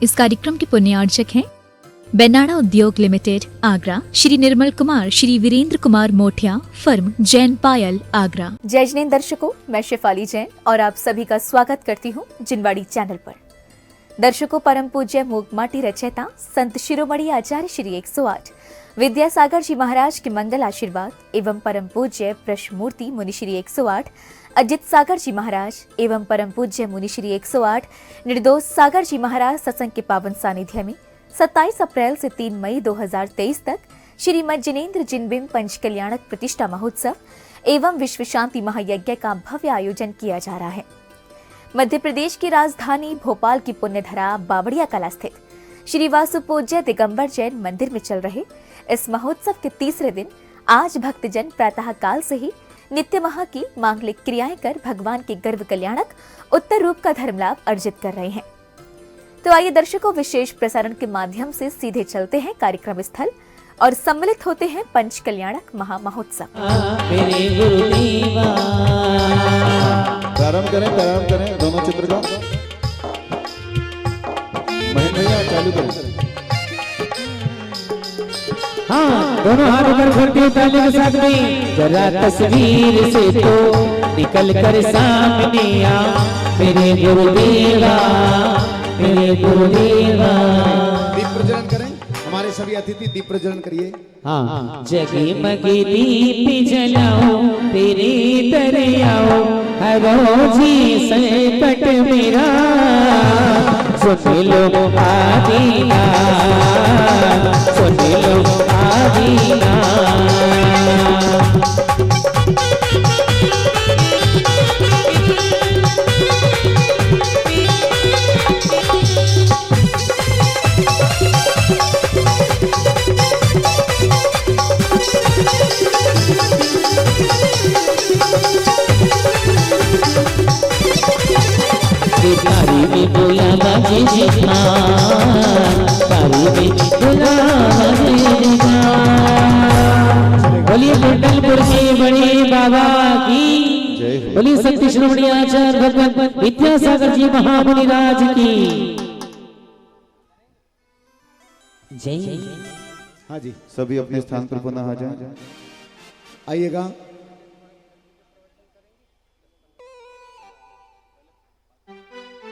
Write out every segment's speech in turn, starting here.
इस कार्यक्रम के पुण्यार्चक हैं बेनाड़ा उद्योग लिमिटेड आगरा, श्री निर्मल कुमार, श्री वीरेंद्र कुमार मोठिया, फर्म जैन पायल आगरा। जय जिनेंद्र दर्शकों, मैं शेफाली जैन और आप सभी का स्वागत करती हूँ जिनवाड़ी चैनल पर। दर्शकों, परम पूज्य मूकमाटी रचयिता संत शिरोमणि आचार्य श्री 108 विद्यासागर जी महाराज के मंगल आशीर्वाद एवं परम पूज्य प्रश्नमूर्ति मुनि श्री 108 अजित सागर जी महाराज एवं परम पूज्य मुनि श्री 108 निर्दोष सागर जी महाराज सत्संग के पावन सानिध्य में 27 अप्रैल से 3 मई 2023 तक श्रीमद जिनेंद्र जिनबिंब पंच कल्याणक प्रतिष्ठा महोत्सव एवं विश्व शांति महायज्ञ का भव्य आयोजन किया जा रहा है। मध्य प्रदेश की राजधानी भोपाल की पुण्यधरा बावड़िया कला स्थित श्री वासु पूज्य दिगंबर जैन मंदिर में चल रहे इस महोत्सव के तीसरे दिन आज भक्तजन प्रातः काल से ही नित्य महा की मांगलिक क्रियाएं कर भगवान के गर्भ कल्याणक उत्तर रूप का धर्म लाभ अर्जित कर रहे हैं। तो आइए दर्शकों, विशेष प्रसारण के माध्यम से सीधे चलते हैं कार्यक्रम स्थल और सम्मिलित होते हैं पंच कल्याणक महा महोत्सव। प्रारंभ करें दोनों चित्र का। महेंद्र भैया चालू करें। हाँ, दोनों हाथ ऊपर करके ताली के साथ में जरा तस्वीर से तो निकल कर सामने आ मेरे गुरुदेवा, मेरे गुरुदेवा। दीप प्रज्वलन करें, हमारे सभी अतिथि दीप प्रज्वलन करिए। हाँ, जगमगे दीप जलाओ तेरे दर आओ हरो जी संकट मेरा सुन लो आदीना, सुन लो आदीना। तारी में बोला बाजे जितना, तारी में बोला बाजे जितना। बोलिए कुंडलपुर के बड़े बाबा की, बोलिए सत्य शिरोमणि आचार्य भगवान विद्यासागर जी महामुनि राज की जय। हाँ जी, सभी अपने स्थान पर पुनः आ जाएं। आइएगा।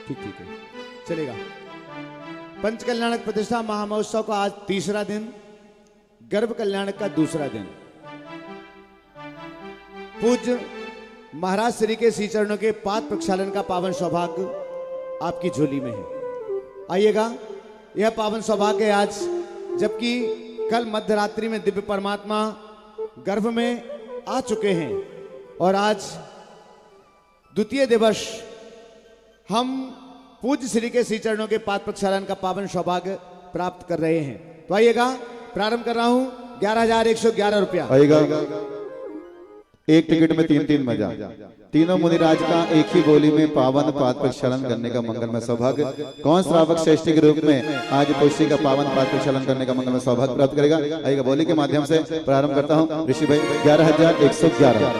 ठीक है, चलेगा। पंच कल्याणक प्रतिष्ठा महामहोत्सव का आज तीसरा दिन, गर्भ कल्याणक का दूसरा दिन। पूज्य महाराज श्री के श्री चरणों के पाद प्रक्षालन का पावन सौभाग्य आपकी झोली में है। आइएगा। यह पावन सौभाग्य है आज, जबकि कल मध्यरात्रि में दिव्य परमात्मा गर्भ में आ चुके हैं और आज द्वितीय दिवस हम पूज्य श्री के श्री चरणों के पाद प्रक्षालन का पावन सौभाग्य प्राप्त कर रहे हैं। तो आइएगा, प्रारंभ कर रहा हूं। 11,111 रुपया आएगा। एक टिकट में 3 मजा। तीनों मुनिराज का एक ही बोली में पावन पाद प्रक्षालन करने का मंगलमय सौभाग्य कौन श्रावक श्रेष्ठी के रूप में आज पुष्टि का पावन पाद प्रक्षालन करने का मंगलमय सौभाग्य प्राप्त करेगा। आइएगा, बोली के माध्यम से प्रारंभ करता हूँ। ऋषि भाई 11,111।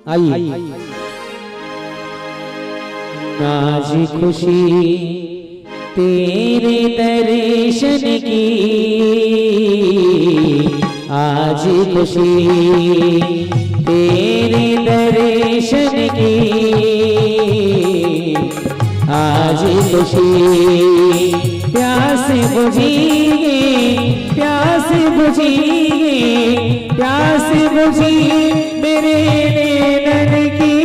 आइए। आज खुशी तेरे दर्शन की, आज खुशी तेरे दर्शन की, आज खुशी प्यास बुझिए, प्यास बुझिए, प्यास बुझिए मेरे नैनन की।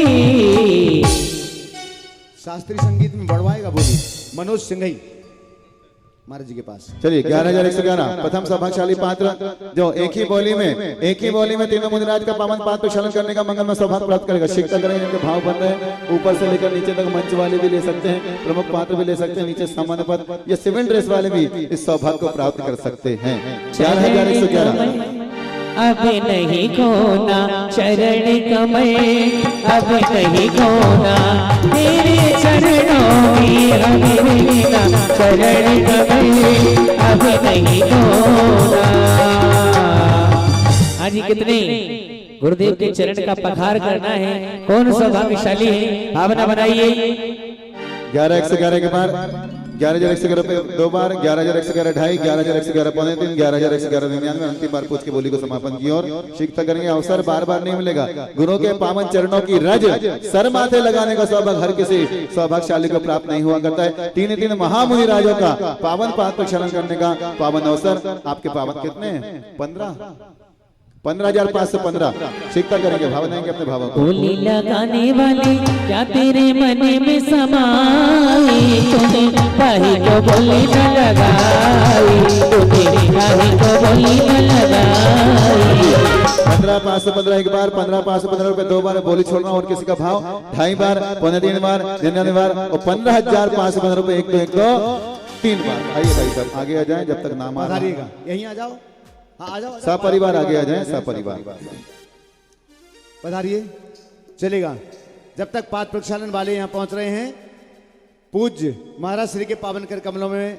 शास्त्रीय संगीत में बढ़वाएगा बोली मनोज सिंघई महाराज जी के पास। चलिए 11,111 प्रथम सौभाग्यशाली पात्र जो एक ही बोली में तीनों मुनिराज का पावन पाद प्रक्षालन करने का मंगलमय सौभाग्य प्राप्त करेगा। शिक्षा करेंगे, इनके भाव बन रहे हैं, ऊपर से लेकर नीचे तक मंच वाले भी ले सकते हैं, प्रमुख पात्र भी ले सकते हैं, नीचे सामान्य पद या सिविल ड्रेस वाले भी इस सौभाग्य को प्राप्त कर सकते हैं। 11,111। अब नहीं खोना चरण कमल, अब नहीं खोना तेरे चरणों में हमें बिना चरण कमल, अब नहीं खोना। आज कितने गुरुदेव के चरण का पखार करना है, कौन सौभाग्यशाली है, भावना बनाइए। 11,111 के बार 11,111 पे 2 बार 11,111 ढाई 11,111 पौने 3 11,111 99 अंतिम बार पूछ के बोली को समापन की और शिक्षा करने का अवसर बार बार नहीं मिलेगा। गुरु के पावन चरणों की रज सर माथे लगाने का सौभाग्य हर किसी सौभाग्यशाली को प्राप्त नहीं हुआ करता है। 3 महामुनि राजों का पावन पाद प्रक्षालन करने का पावन अवसर। आपके पावन कितने हैं? 15,515 शिक्षा करेंगे, भाव देंगे अपने भावों को। बोली लगाने वाली क्या तेरे मन में समाई, तूने काहे को बोली न लगाई, तूने काहे को बोली न लगाई। 15,515 एक बार 15,515 रुपए 2 बार बोली छोड़ना और किसी का भाव 2.5 बार पौने 3 बार 99 बार और 15,515 रुपए 1 2 3 बार। आइए भाई साहब आगे आ जाएं जब तक नाम आ रहा है। यहीं आ जाओ। हाँ आ जाओ। सपरिवार आगे आ जाएं, सपरिवार पधारिए। चलेगा जब तक पाद प्रक्षालन वाले यहाँ पहुंच रहे हैं। पूज्य महाराज श्री के पावन कर कमलों में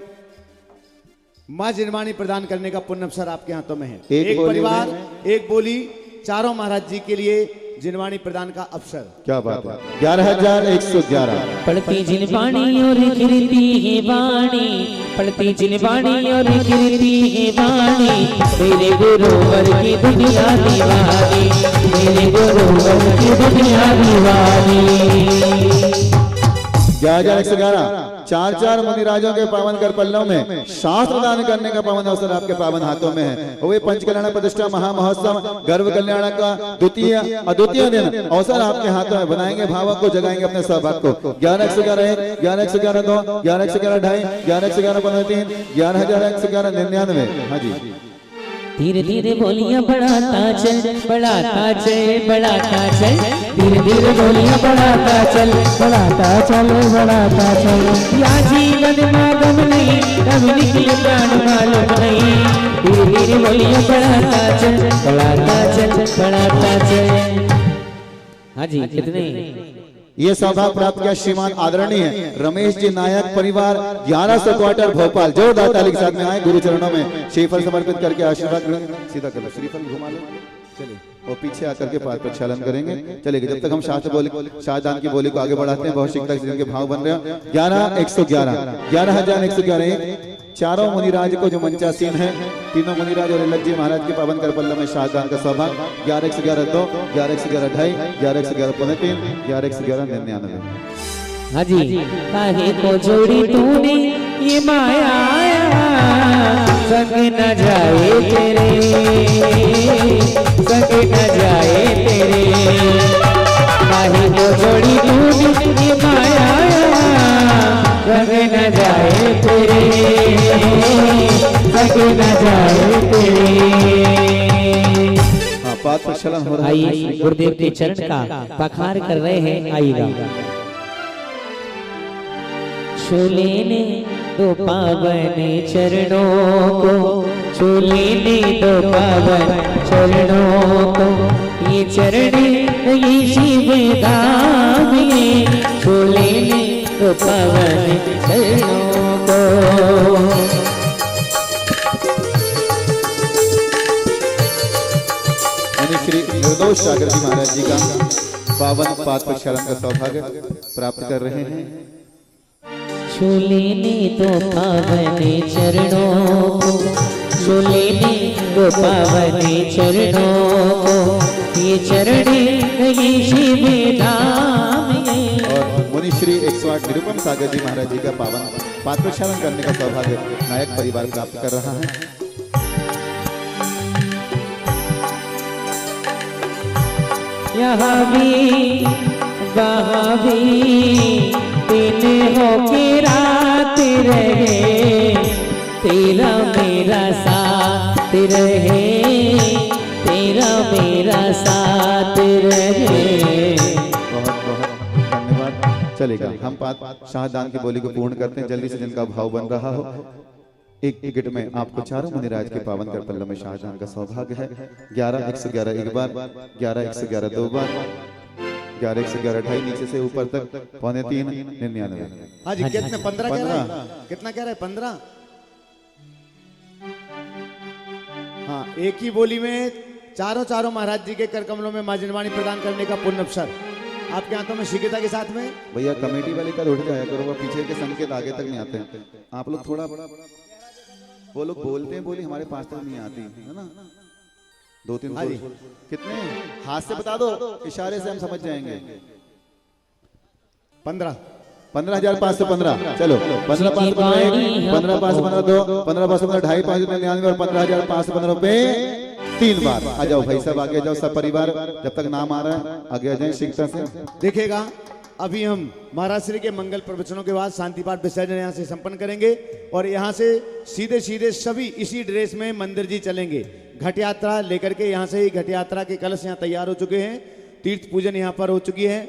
मां जिनवाणी प्रदान करने का पुण्य अवसर आपके हाथों में है। एक परिवार एक बोली चारों महाराज जी के लिए जिनवाणी प्रदान का अवसर। क्या बात है। 11,111 पढ़ती जिनवाणी और गिरती है वाणी, पढ़ती जिनवाणी और गिरती है वाणी, मेरे गुरुवर की दुनिया दीवानी, मेरे गुरुवर की दुनिया दीवानी। 11,111 चार मुनिराजों के पावन कर पल्लव में शास्त्र दान करने का पावन अवसर आपके पावन हाथों में है। वे पंच कल्याण प्रतिष्ठा महा महोत्सव गर्भ कल्याण का द्वितीय अद्वितीय दिन अवसर आपके हाथों में। बनाएंगे भावों को, जगाएंगे अपने सौभाग्य को। 11,111 11,111 2 11,111 ढाई 11,111 पौने 3 11,111 99। हाँ जी। धीरे धीरे बोलियां बढ़ाता चल, बढ़ाता चल, बढ़ाता चल, धीरे धीरे बोलियां बढ़ाता चल, बढ़ाता चल, बढ़ाता चल। या जीवन मागम नहीं तब निकले प्राण मालूम नहीं, धीरे धीरे बोलियां बढ़ाता चल, बढ़ाता चल, बढ़ाता चल। हाँ जी कितने ये सौभाग्य प्राप्त किया श्रीमान आदरणीय रमेश जी नायक परिवार 1100 क्वार्टर भोपाल। जोरदार ताली के साथ में आए गुरु चरणों में श्रीफल समर्पित करके आशीर्वाद सीधा कर लो। श्रीफल घुमा लो। चलिए और पीछे आकर के पाद प्रक्षालन करेंगे। चलेगा जब तक हम शाहदान की बोली को आगे बढ़ाते हैं। बहुत शिक्षा जिनके भाव बन रहे हैं। 11,111 11,111 चारों मुनिराज को जो मंचासीन है, तीनों मुनिराज और अलग जी महाराज के पावन कर पल्लव में शाहदान का सौभाग्य। 11,111 2 11,111 ढाई 11,111 पौने 3 11,111 99। हाँ जी। काहे को जोड़ी तूने ये माया, संग न जाए तेरे, संग न जाए तेरे। काहे को जोड़ी तूने ये माया, संग न जाए तेरे, संग न जाए तेरे। हाँ पाद प्रक्षालन हो रहा है। आइए गुरुदेव के चरण का पखार कर रहे हैं। आइएगा। छू लेने दो पावन चरणों को, छू लेने दो पावन चरणों को, ये चरण ये शिव धाम ये, छू लेने दो पावन चरणों को। श्री निर्दोष सागर जी महाराज जी का पावन पाद प्रक्षालन का सौभाग्य प्राप्त कर रहे हैं। छू लेने दो पावन चरणों को, छू लेने दो पावन चरणों को, ये चरण ये शिव धाम ये। और मुनि श्री 108 निरुपम सागर जी महाराज जी का पावन पाद प्रक्षालन करने का सौभाग्य नायक परिवार प्राप्त कर रहा है। यहाँ भी वहाँ भी दिन हो के रात रहे, तेरा मेरा साथ रहे, तेरा मेरा साथ रहे। बहुत बहुत धन्यवाद। चलेगा हम पाद शाहदान की बोली को पूर्ण करते हैं जल्दी से जिनका भाव बन रहा हो। एक टिकट में आपको चारों मुनिराज के पावन कर पल्लव में शाहजहां का सौभाग्य है। 11,111 एक बार 11,111 दो बार 11,111 ढाई नीचे से ऊपर तक पौने 3 99। हाँ जी कितने 15 कह रहा है? कितना कह रहा है? 15। हाँ एक ही बोली में चारों महाराज जी के कर कमलों में मां जिनवाणी प्रदान करने का पुण्य अवसर आपके हाथों में शीघ्रता के साथ में। भैया कमेटी वाले कल उठ जाया करो, वो पीछे के संकेत आगे तक नहीं आते हैं। आप लोग थोड़ा, वो लोग बोलते हैं बोली, हमारे पास तक नहीं आती है ना। 2-3 हाँ जी। कितने हाथ से बता दो, इशारे से हम समझ जाएंगे। 15,515 चलो। 15,515 15 515 2 15 515 2.5 5 99 और 15,515 रुपए 3 बार। आ जाओ भाई सब आगे जाओ, सब परिवार जब तक नाम आ रहा है आगे आ जाए शीघ्रता से। देखिएगा अभी हम महाराज श्री के मंगल प्रवचनों के बाद शांति पाठ विसर्जन यहाँ से संपन्न करेंगे और यहाँ से सीधे सीधे सभी इसी ड्रेस में मंदिर जी चलेंगे। घट यात्रा लेकर के यहाँ से ही घट यात्रा के कलश यहाँ तैयार हो चुके हैं, तीर्थ पूजन यहाँ पर हो चुकी है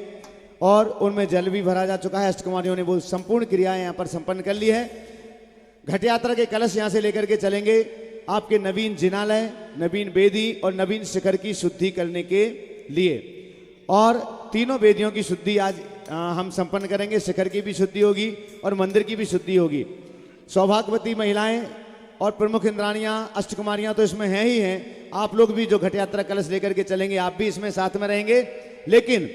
और उनमें जल भी भरा जा चुका है। अष्टकुमारियों ने वो संपूर्ण क्रियाएं यहाँ पर संपन्न कर ली है। घट यात्रा के कलश यहाँ से लेकर के चलेंगे आपके नवीन जिनालय, नवीन वेदी और नवीन शिखर की शुद्धि करने के लिए, और तीनों वेदियों की शुद्धि आज हम संपन्न करेंगे। शिखर की भी शुद्धि होगी और मंदिर की भी शुद्धि होगी। सौभाग्यवती महिलाएं और प्रमुख इंद्राणियां अष्टकुमारियां तो इसमें हैं ही हैं। आप लोग भी जो घट यात्रा कलश लेकर के चलेंगे आप भी इसमें साथ में रहेंगे। लेकिन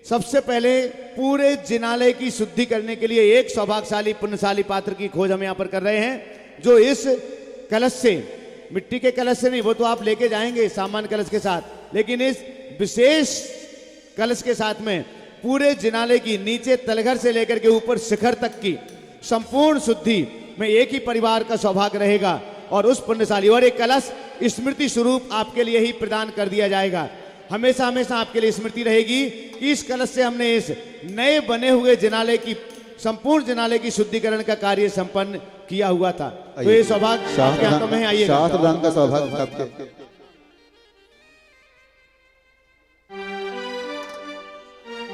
सबसे पहले पूरे जिनालय की शुद्धि करने के लिए एक सौभाग्यशाली पुण्यशाली पात्र की खोज हम यहाँ पर कर रहे हैं, जो इस कलश से, मिट्टी के कलश से नहीं, वो तो आप लेके जाएंगे सामान्य कलश के साथ, लेकिन इस विशेष कलश के साथ में पूरे जिनालय की नीचे तलघर से लेकर के ऊपर शिखर तक की संपूर्ण शुद्धि में एक ही परिवार का सौभाग्य रहेगा और उस पुण्यशाली और एक कलश स्मृति स्वरूप आपके लिए ही प्रदान कर दिया जाएगा। हमेशा हमेशा आपके लिए स्मृति रहेगी कि इस कलश से हमने इस नए बने हुए जिनालय की, संपूर्ण जिनालय की शुद्धिकरण का कार्य संपन्न किया हुआ था। तो ये सौभाग्य आपके हाथों में है। आइए शाहदान का सौभाग्य आपके।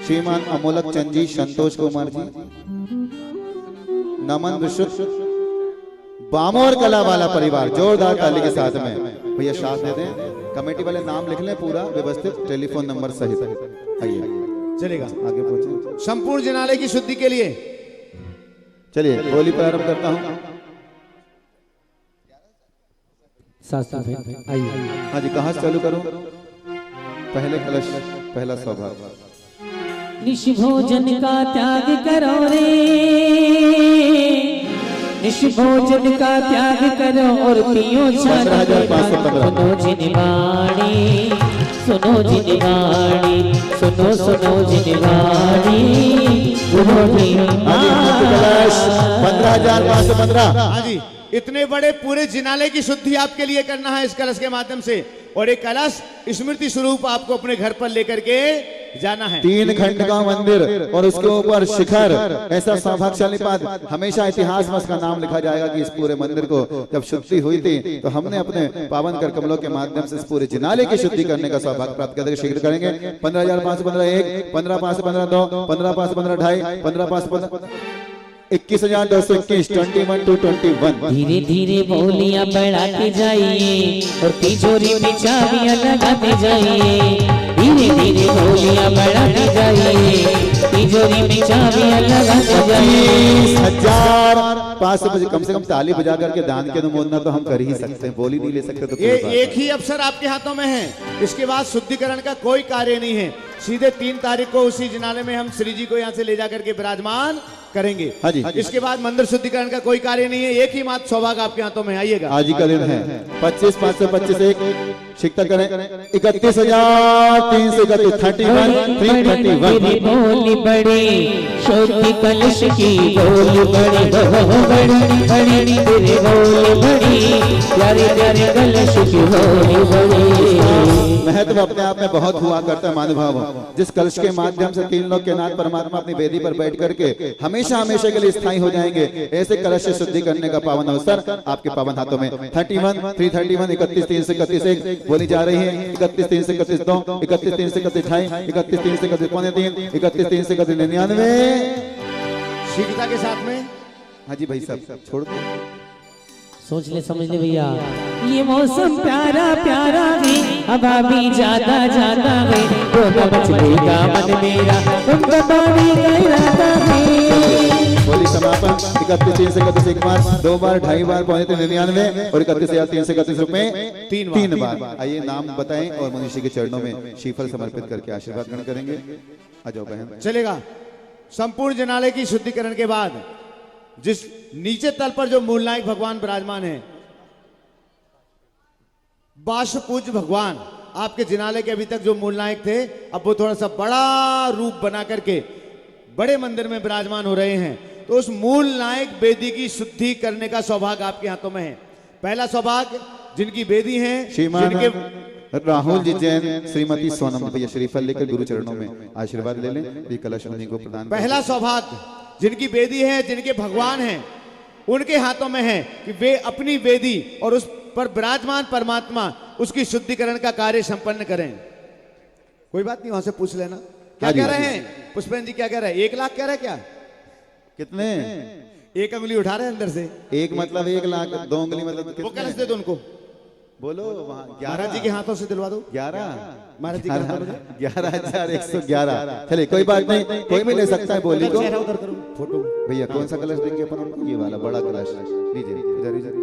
श्रीमान अमोलक चंद जी, संतोष कुमार जी, नमन विशुद्ध बामोर कला वाला परिवार, जोरदार ताली के साथ में भैया साथ दे दें। कमेटी वाले नाम लिख लें पूरा व्यवस्थित, टेलीफोन नंबर सहित। आइए चलेगा, आगे पहुंचे। संपूर्ण जिनालय की शुद्धि के लिए चलिए बोली प्रारंभ करता हूं। आइए। हाँ जी, कहाँ से चालू करूं? पहले कलश, पहला सौभाग्य। निश भोजन का त्याग करो रे, निश भोजन का त्याग करो और पियो छान। 15,515 सुनो जिनवाणी, सुनो जिनवाणी, सुनो सुनो जिनवाणी। 15,515। हाँ जी, इतने बड़े पूरे जिनालय की शुद्धि आपके लिए करना है इस कलश के माध्यम से, और एक कलश स्मृति स्वरूप आपको अपने घर पर लेकर के जाना है। 3 खंड का मंदिर और उसके ऊपर शिखर, ऐसा सौभाग्यशाली पद। हमेशा इतिहास में इसका नाम लिखा जाएगा कि इस पूरे मंदिर को जब शुद्धि हुई थी तो हमने अपने पावन कर कमलों के माध्यम से इस पूरे जिनालय की शुद्धि करने का सौभाग्य प्राप्त करके शीघ्र करेंगे। 15,515 1, 15,515 2, 15,515 2.5, 15,515 21,221, 21 to 21। धीरे धीरे बोलियां बढ़ाते जाइए और तिजोरी में चाबियां लगाते जाइए। धीरे धीरे बोलियां बढ़ाते जाइए, तिजोरी में चाबियां लगाते जाइए। 20,500 कम से कम ताली बजा करके दान के अनुमोदना तो हम कर ही सकते हैं, बोली नहीं ले सकते तो ये एक ही अवसर आपके हाथों में है। इसके बाद शुद्धिकरण का कोई कार्य नहीं है। सीधे 3 तारीख को उसी जिनालय में हम श्री जी को यहाँ से ले जाकर के विराजमान करेंगे। हाँ जी। इसके बाद मंदिर शुद्धिकरण का कोई कार्य नहीं है। एक ही मात्र सौभाग्य आपके हाथों में। आइएगा, आज ही का दिन है। 25,525 1 शिकता करें। 31,331 331। बोली बड़ी शुद्धि कलश की, बोली बड़ी बड़ी बड़ी, तेरी बोली बड़ी प्यारी प्यारी कलश की बोली बड़ी। महत्व अपने आप में बहुत हुआ करता है मानुभाव। जिस कलश के माध्यम से 3 लोग के नाथ परमात्मा अपनी वेदी पर बैठ करके हमेशा हमेशा के लिए स्थायी हो जाएंगे, ऐसे कलश से शुद्धि करने का पावन अवसर आपके पावन हाथों में। 31 331 31,331 1 बोली जा रही है। 31,331 2, 31,331 2.5, 31,331 पौने 3, 31,331 99। शीघ्रता के साथ में। हाँ जी भाई साहब छोड़ दो, सोच ले समझ ले भैया। ये मौसम प्यारा प्यारा है, हवा भी ज्यादा ज्यादा है, तो बचलेगा मन मेरा, तुम पानी गहराता है। बोली समापन। 31,331 1 बार, 2 बार, 2.5 बार, पौने 99 और 31,331 रुपए 3 बार। आइए नाम बताएं और मनुष्य के चरणों में श्रीफल समर्पित करके आशीर्वाद ग्रहण करेंगे। आ जाओ बहन। चलेगा। संपूर्ण जनालय की शुद्धिकरण के बाद जिस नीचे तल पर जो मूलनायक भगवान विराजमान है, बाष्पूज्य भगवान, आपके जिनालय के अभी तक जो मूलनायक थे, अब वो थोड़ा सा बड़ा रूप बना करके बड़े मंदिर में विराजमान हो रहे हैं। तो उस मूलनायक वेदी की शुद्धि करने का सौभाग्य आपके हाथों में है। पहला सौभाग्य जिनकी वेदी है, श्रीमान जिनके राहुल जी जैन, श्रीमती सोनम भैया श्रीफल लेकर गुरु चरणों में आशीर्वाद ले लें। ये कलश उन्हीं को प्रदान करें। पहला सौभाग्य जिनकी वेदी है, जिनके भगवान हैं, उनके हाथों में है कि वे अपनी वेदी और उस पर विराजमान परमात्मा उसकी शुद्धिकरण का कार्य संपन्न करें। कोई बात नहीं, वहां से पूछ लेना। क्या कह रहे हैं पुष्पेंद्र जी, क्या कह रहे हैं? 1 लाख कह रहे हैं क्या? कितने? एक अंगुली उठा रहे हैं अंदर से। एक मतलब 1 लाख, 2 उंगली मतलब वो कलश दे दो उनको। बोलो वहाँ। महाराज जी के हाथों से दिलवा दो। 11 महाराज जी के हाथों में 11,111। चलिए कोई बात नहीं, कोई भी ले सकता है बोली को। चेहरा उधर करो फोटो। भैया कौन सा कलश देंगे अपन उनको? ये वाला बड़ा कलश लीजिए। इधर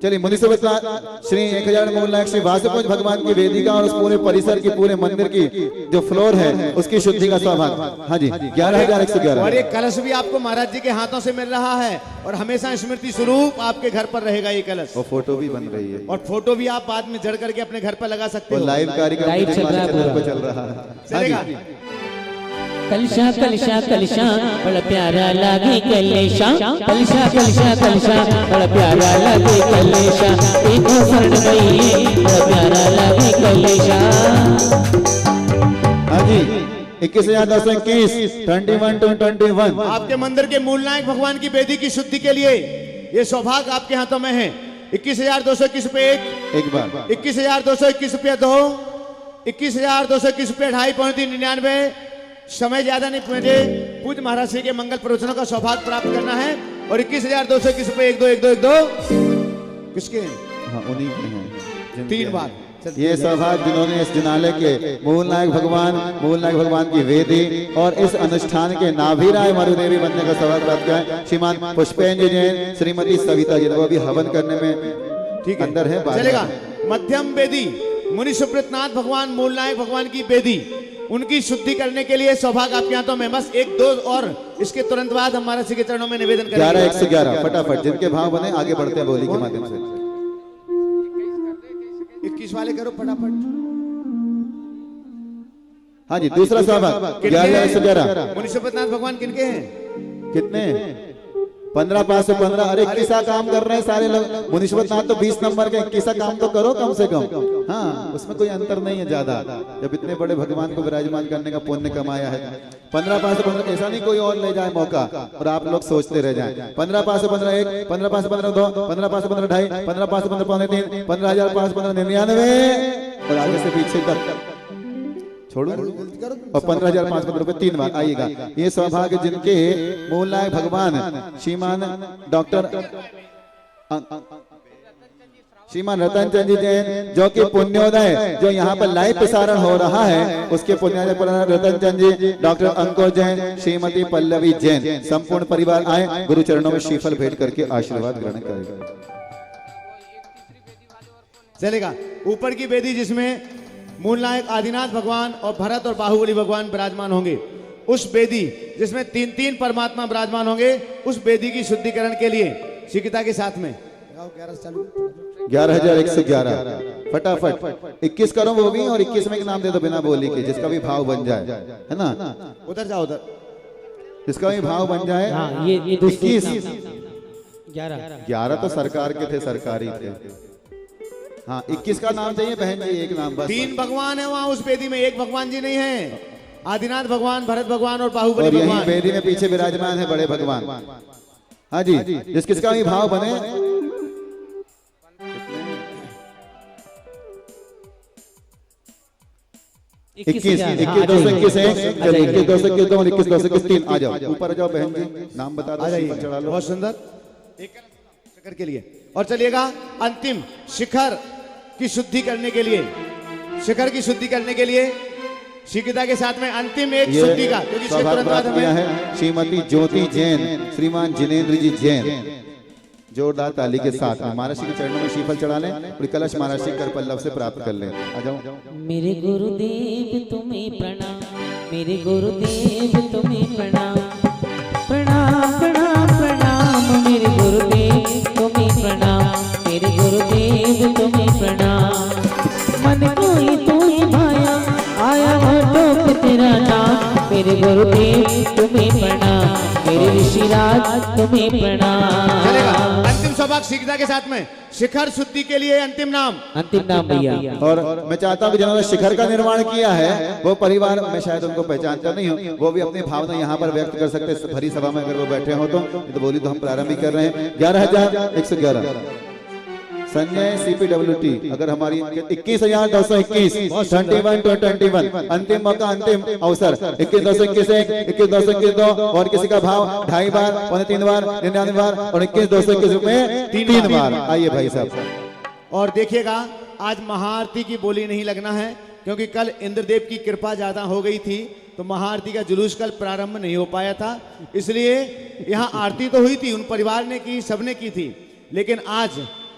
चलिए। मुनिष श्री 1000 मूलनायक श्री वासुपुंज भगवान की वेदिका और उस पूरे परिसर की, पूरे मंदिर की जो फ्लोर है, उसकी शुद्धि का सौभाग्य। हाँ जी, 11,111। और एक कलश भी आपको महाराज जी के हाथों से मिल रहा है और हमेशा स्मृति स्वरूप आपके घर पर रहेगा ये कलश। और फोटो भी बन रही है। और फोटो भी आप बाद में जड़ करके अपने घर पर लगा सकते हो। लाइव कार्यक्रम चल रहा है। चलेगा। कलशा कलशा कलशा बड़ा प्यारा लागे कलेशा, कलशा कलशा कलशा बड़ा प्यारा लागे कलेशा, देखो स्वर्णमयी बड़ा प्यारा लागे कलेशा। हाँ जी, 21,221 21 to 21। आपके मंदिर के मूलनायक भगवान की वेदी की शुद्धि के लिए ये सौभाग्य आपके हाथों में है। 21,221 रुपये एक बार, 21,221 रुपये 2, 21,221 रुपये 2.5, 399। समय ज्यादा नहीं, मुझे पूज्य महाराज श्री के मंगल प्रवचनों का सौभाग्य प्राप्त करना है। और 21,221 रुपये 1 2 1 2 1 2 किसके हैं? हाँ उन्हीं के हैं। 3 बार। ये सौभाग्य जिन्होंने इस जिनालय के मूलनायक भगवान की वेदी और इस अनुष्ठान के नाभिराय मरुदेवी बनने का सौभाग्य प्राप्त किया है। श्रीमान पुष्पेंद्र जैन, श्रीमती सविता जी, वो अभी हवन करने में ठीक अंदर है। चलेगा। मध्यम वेदी मुनि सुब्रतनाथ भगवान मूलनायक भगवान की वेदी, उनकी शुद्धि करने के लिए सौभाग्य आपके हाथों में। बस 1 2 और इसके तुरंत बाद हमारा श्री के चरणों में निवेदन करेंगे। 11,111 फटाफट, जिनके भाव बने आगे बढ़ते हैं बोली के माध्यम से। 21 वाले करो फटाफट। हाँ जी, दूसरा सौभाग्य 11,111। मुनि सुब्रतनाथ भगवान किनके हैं? कितने? 15,515। अरे 21 काम कर रहे हैं सारे लोग। मुनिश्वरनाथ तो 20 नंबर के, 21 काम तो करो कम से कम। हाँ, उसमें कोई अंतर नहीं है ज्यादा, जब इतने बड़े भगवान को विराजमान करने का पुण्य कमाया है। 15,515, ऐसा नहीं कोई और ले जाए मौका और आप लोग सोचते रह जाएं। 15,515 1, 15,515 2, 15,515 2.5, 15,515 पौने 3, 15,599 और आगे से पीछे तक छोड़ो। और 15,515 रुपए 3 बार। आइएगा। ये सौभाग्य जिनके मूलनायक भगवान श्रीमान डॉक्टर श्रीमान रतन चंद जी जैन, जो कि पुण्योदय जो यहाँ पर लाइव प्रसारण हो रहा है, उसके पुण्योदय पर रतन चंद जी, डॉक्टर अंकुर जैन, श्रीमती पल्लवी जैन, संपूर्ण परिवार आए गुरु चरणों में श्रीफल भेंट करके आशीर्वाद ग्रहण करेगा। चलेगा। ऊपर की वेदी जिसमें मूलनायक आदिनाथ भगवान और भरत और बाहुबली भगवान विराजमान होंगे, उस वेदी जिसमें 3 परमात्मा विराजमान होंगे, उस वेदी की शुद्धिकरण के लिए शिकिता के साथ में 11,111 फटाफट 21 करो वो भी, और 21 में एक नाम दे दो बिना बोली के, जिसका भी भाव बन जाए, है ना? उधर जाओ, उधर जिसका भी भाव बन जाए। हाँ, ये 21 11 तो सरकार के थे, सरकारी थे। हाँ, 21 का नाम चाहिए बहन जी, एक नाम बस। 3 भगवान है वहां उस वेदी में, एक भगवान जी नहीं है। आदिनाथ भगवान, भरत भगवान और बाहुबली और यही भगवान वेदी में पीछे विराजमान है बड़े भगवान। हाँ जी, जिस किसका भी भाव बने। 21 आ जाओ, ऊपर जाओ बहन जी, नाम बता दो, चढ़ा लो। बहुत सुंदर। एक शिखर के लिए। और चलिएगा अंतिम शिखर की शुद्धि करने के लिए, शिखर की शुद्धि करने के लिए शिकिता के साथ में अंतिम एक शुद्धि का, क्योंकि इसके तुरंत बाद हमें है श्रीमती ज्योति जैन, श्रीमान जिनेन्द्र जी जैन, जोरदार ताली के साथ में महाराज के चरणों में श्रीफल चढ़ा लें और कलश महाराज कर पल्लव से प्राप्त कर लें। आ जाओ। मेरे गुरुदेव तुम्हें प्रणाम, मेरे गुरुदेव तुम्हें प्रणाम, प्रणाम प्रणाम प्रणाम, मेरे गुरुदेव तुम्हें प्रणाम, मेरे गुरुदेव तुम्हें प्रणाम। मन कोई तू ही भाया, आया हो तो तेरा नाम, मेरे गुरुदेव तुम्हें प्रणाम, मेरे ऋषिराज तुम्हें प्रणाम। चलेगा। अंतिम सौभाग्य शीघ्रता के साथ में शिखर शुद्धि के लिए अंतिम नाम भैया। और मैं चाहता हूँ जिन्होंने शिखर का निर्माण किया है वो परिवार, मैं शायद उनको पहचानता नहीं हूँ, वो भी अपनी भावना यहाँ पर व्यक्त कर सकते हैं भरी सभा में अगर वो बैठे हो तो बोली तो हम प्रारंभ ही कर रहे हैं। 11,111 संजय CPWT, अगर हमारी 21,221 21 अंतिम मौका, अंतिम अवसर 21,221 21,221 2 और किसी का भाव 2.5 बार, 3 बार, 99 बार और 21,221 रुपए 3 बार। आइए भाई साहब। और देखिएगा आज महाआरती की बोली नहीं लगना है क्योंकि कल इंद्रदेव की कृपा ज्यादा हो गई थी तो महाआरती का जुलूस कल प्रारंभ नहीं हो पाया था, इसलिए यहाँ आरती तो हुई थी, उन परिवार ने की, सबने की थी, लेकिन आज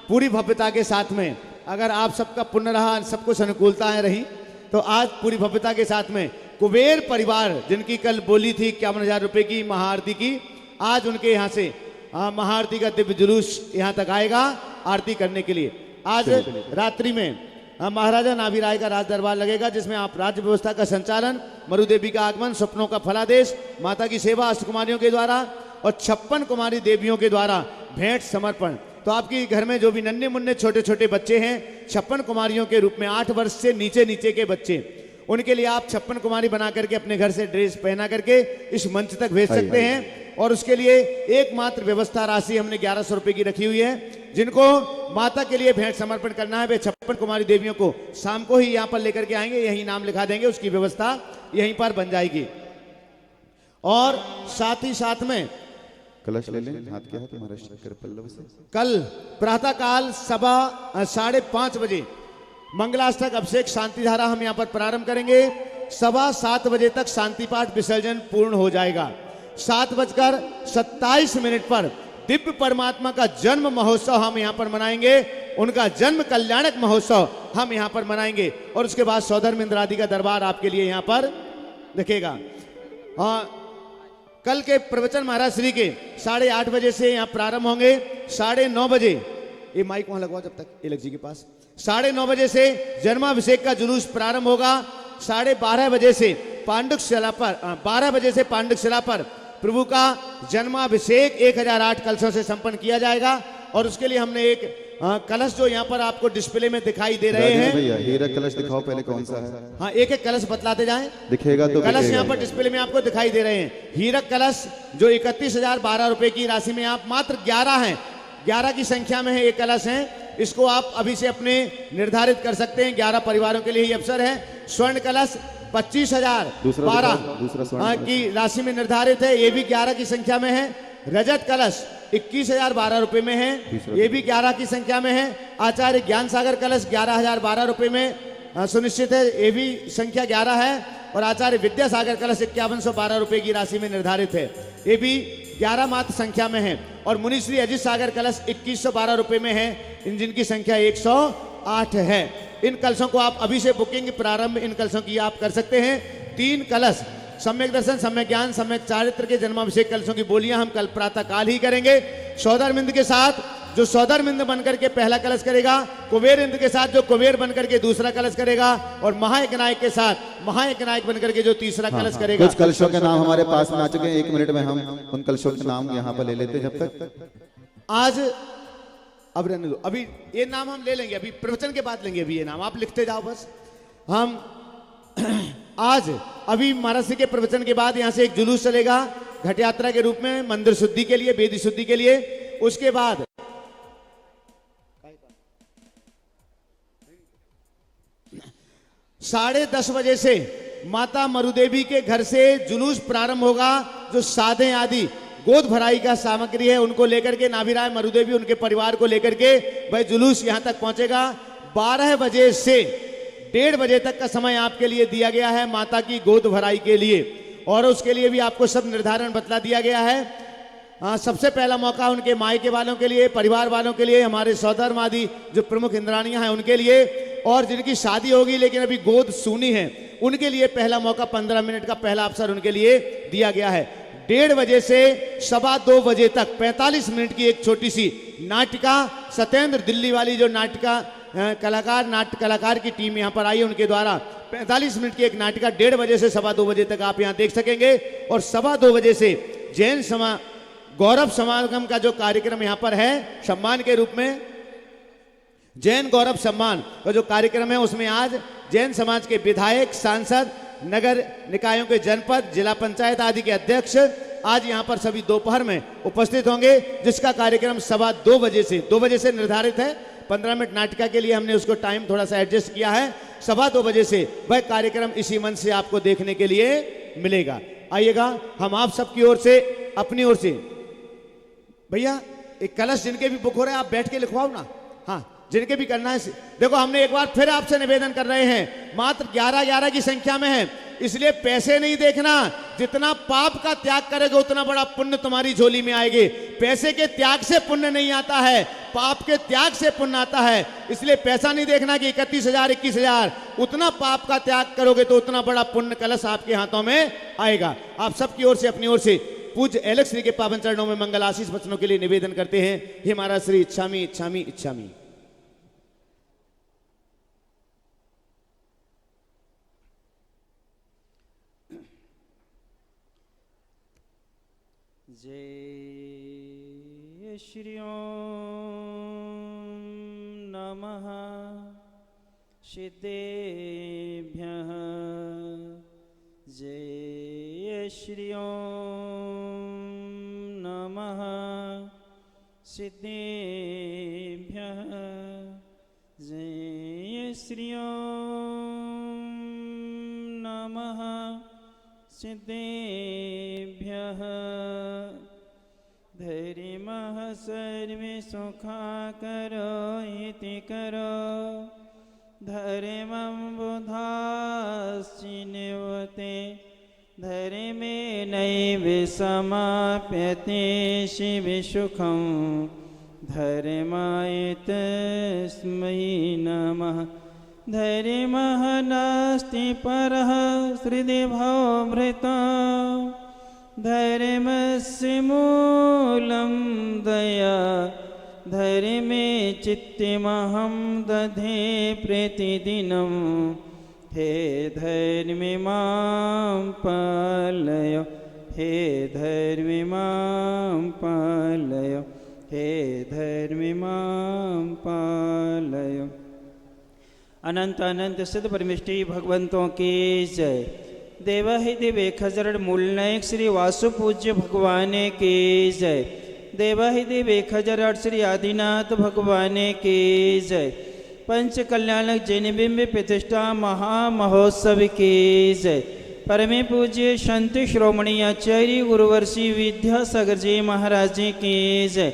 पूरी भव्यता के साथ में अगर आप सबका पुण्य रहा, सब कुछ अनुकूलताएं रही तो आज पूरी भव्यता के साथ में कुबेर परिवार जिनकी कल बोली थी 51,000 रुपए की महाआरती की, आज उनके यहाँ से महाआरती का दिव्य जुलूस यहाँ तक आएगा आरती करने के लिए। आज रात्रि में महाराजा नाभिराय का राज दरबार लगेगा जिसमें आप राज्य व्यवस्था का संचालन, मरुदेवी का आगमन, स्वप्नों का फलादेश, माता की सेवा अष्टकुमारियों के द्वारा और 56 कुमारी देवियों के द्वारा भेंट समर्पण। तो आपके घर में जो भी नन्हे मुन्ने छोटे छोटे बच्चे हैं 56 कुमारियों के रूप में 8 वर्ष से नीचे नीचे के बच्चे, उनके लिए आप 56 कुमारी बना करके अपने घर से ड्रेस पहना करके इस मंच तक भेज सकते हैं। और उसके लिए एकमात्र व्यवस्था राशि हमने 1100 रुपए की रखी हुई है। जिनको माता के लिए भेंट समर्पण करना है वे 56 कुमारी देवियों को शाम को ही यहाँ पर लेकर के आएंगे, यही नाम लिखा देंगे, उसकी व्यवस्था यहीं पर बन जाएगी। और साथ ही साथ में कलश ले लें, हाथ के हाथ महाराज कर पल्लव से। कल प्रातः काल 5:30 बजे मंगलाष्टक अभिषेक शांति धारा हम यहाँ पर प्रारंभ करेंगे। 7:15 बजे तक शांति पाठ विसर्जन पूर्ण हो जाएगा। 7:27 पर दिव्य परमात्मा का जन्म महोत्सव हम यहाँ पर मनाएंगे, उनका जन्म कल्याणक महोत्सव हम यहाँ पर मनाएंगे। और उसके बाद सौधर्म इंद्रादि का दरबार आपके लिए यहाँ पर दिखेगा। कल के प्रवचन महाराज श्री के 8:30 बजे से यहाँ प्रारंभ होंगे। 9:30 बजे, ये माइक वहां लगवाओ जब तक एलक जी के पास। 9:30 बजे से जन्माभिषेक का जुलूस प्रारंभ होगा। 12:30 बजे से पांडुकशिला पर 12 बजे से पांडुकशिला पर प्रभु का जन्माभिषेक 1008 कलशों से संपन्न किया जाएगा। और उसके लिए हमने एक कलश जो यहाँ पर आपको डिस्प्ले में दिखाई दे रहे हैं, भैया हीरक कलश दिखाओ पहले कौन सा है। हाँ, एक एक कलश बतलाते जाएं, दिखेगा तो कलश यहाँ पर डिस्प्ले में आपको दिखाई दे रहे हैं। हीरक कलश जो 31,012 रुपए की राशि में आप मात्र 11 हैं, 11 की संख्या में है एक कलश है। इसको आप अभी से अपने निर्धारित कर सकते हैं, 11 परिवारों के लिए ही अवसर है। स्वर्ण कलश 25,012 की राशि में निर्धारित है, ये भी 11 की संख्या में है। रजत कलश 21,012 रुपए में है, ये भी 11 की संख्या में है। आचार्य ज्ञान सागर कलश 11,012 रुपए में सुनिश्चित है, ये भी संख्या 11 है। और आचार्य विद्यासागर कलश 5112 रुपए की राशि में निर्धारित है, ये भी 11 मात्र संख्या में है। और मुनिश्री अजित सागर कलश 2112 रुपए में है, इन जिनकी संख्या 108 है। इन कलशों को आप अभी से बुकिंग प्रारंभ इन कलशों की आप कर सकते हैं। 3 कलश सम्यक दर्शन, सम्यक ज्ञान, सम्यक चारित्र के जन्माभिषेक कलशों की बोलियां हम कल प्रातः काल ही करेंगे। सौदरमिंद के साथ जो सौदरमिंद बनकर के पहला कलश करेगा, कुबेर इंद्र के साथ जो कुबेर बनकर के दूसरा कलश करेगा, और महायक नायक के साथ महायक नायक बनकर के जो तीसरा कलश करेगा। कुछ कलशों के नाम हमारे पास में आ चुके हैं, 1 मिनट में हम उन कलशों के नाम यहाँ पर ले लेते हैं। जब तक आज अब रहने दो, अभी ये नाम हम ले लेंगे, अभी प्रवचन के बाद लेंगे। अभी ये नाम आप लिखते जाओ बस। हम आज अभी महाराज जी के प्रवचन के बाद यहाँ से एक जुलूस चलेगा घट यात्रा के रूप में, मंदिर शुद्धि के लिए, वेदी शुद्धि के लिए। उसके बाद 10:30 बजे से माता मरुदेवी के घर से जुलूस प्रारंभ होगा। जो साधे आदि गोद भराई का सामग्री है उनको लेकर के नाभिराय मरुदेवी उनके परिवार को लेकर के भाई जुलूस यहां तक पहुंचेगा। 12 बजे से 1:30 बजे तक का समय आपके लिए दिया गया है माता की गोद भराई के लिए, और उसके लिए भी आपको सब निर्धारण बतला दिया गया है। सबसे पहला मौका उनके मायके वालों के लिए, परिवार वालों के लिए, हमारे सौदर मादी जो प्रमुख इंद्राणियां हैं उनके लिए, और जिनकी शादी होगी लेकिन अभी गोद सूनी है उनके लिए पहला मौका 15 मिनट का पहला अवसर उनके लिए दिया गया है। 1:30 बजे से 2:15 बजे तक 45 मिनट की एक छोटी सी नाटिका, सत्येंद्र दिल्ली वाली जो नाटिका नाट्य कलाकार की टीम यहाँ पर आई है उनके द्वारा 45 मिनट की एक नाटिका 1:30 बजे से 2:15 बजे तक आप यहाँ देख सकेंगे। और 2:15 बजे से जैन गौरव समागम का जो कार्यक्रम यहाँ पर है, सम्मान के रूप में जैन गौरव सम्मान का जो कार्यक्रम है उसमें आज जैन समाज के विधायक, सांसद, नगर निकायों के जनपद, जिला पंचायत आदि के अध्यक्ष आज यहाँ पर सभी दोपहर में उपस्थित होंगे, जिसका कार्यक्रम 2:15 बजे से निर्धारित है। 15 मिनट नाटिका के लिए हमने उसको टाइम थोड़ा सा एडजस्ट किया है। 2:15 बजे से वह कार्यक्रम इसी मंच से आपको देखने के लिए मिलेगा। आइएगा, हम आप सबकी ओर से, अपनी ओर से, भैया एक कलश जिनके भी बुक हो रहे हैं आप बैठ के लिखवाओ ना। हाँ, जिनके भी करना है। देखो, हमने एक बार फिर आपसे निवेदन कर रहे हैं, मात्र 11 की संख्या में है, इसलिए पैसे नहीं देखना, जितना पाप का त्याग करेगा उतना बड़ा पुण्य तुम्हारी झोली में आएगी। पैसे के त्याग से पुण्य नहीं आता है, पाप के त्याग से पुण्य आता है। इसलिए पैसा नहीं देखना कि 31,000 21,000, उतना पाप का त्याग करोगे तो उतना बड़ा पुण्य कलश आपके हाथों में आएगा। आप सबकी ओर से, अपनी ओर से पूज्य एलेक्स श्री के पावन चरणों में मंगल आशीष वचनों के लिए निवेदन करते हैं। हे महाराज श्री, इच्छामी इच्छामी इच्छामी। जय श्री ओम नमः सिद्धेभ्यः। जय श्री ओम नमः सिद्धेभ्यः। जय श्री ओम नमः सिद्धेभ्यः। धैर्यमः सर्वे सुखाकरो इति करो, धर्मं बुधाश्चिन्वते, धर्मेणैव समाप्यते शिवसुखं। धर्माय तस्मै नमः। धर्मः नास्ति परः श्रुतिभवभृता, धर्मस्य मूलं दया। धर्मे चित्तमहं दधे प्रतिदिनं, हे धर्मे मां पालय, हे धर्मे मां पालय, हे धर्मे मां पालय। अनंत अनंत सिद्ध परमेष्टि भगवंतों की जय। देवाहि देवे खजरड़ मूल नायक श्री वासु पूज्य भगवान की जय। देवाहि देवे खजरड़ श्री आदिनाथ भगवान की जय। पंच कल्याणक जैन बिंब प्रतिष्ठा महामहोत्सव की जय। परमे पूज्य संत श्रोमणी आचार्य गुरुवर्षि विद्यासागर जी महाराज जी की जय।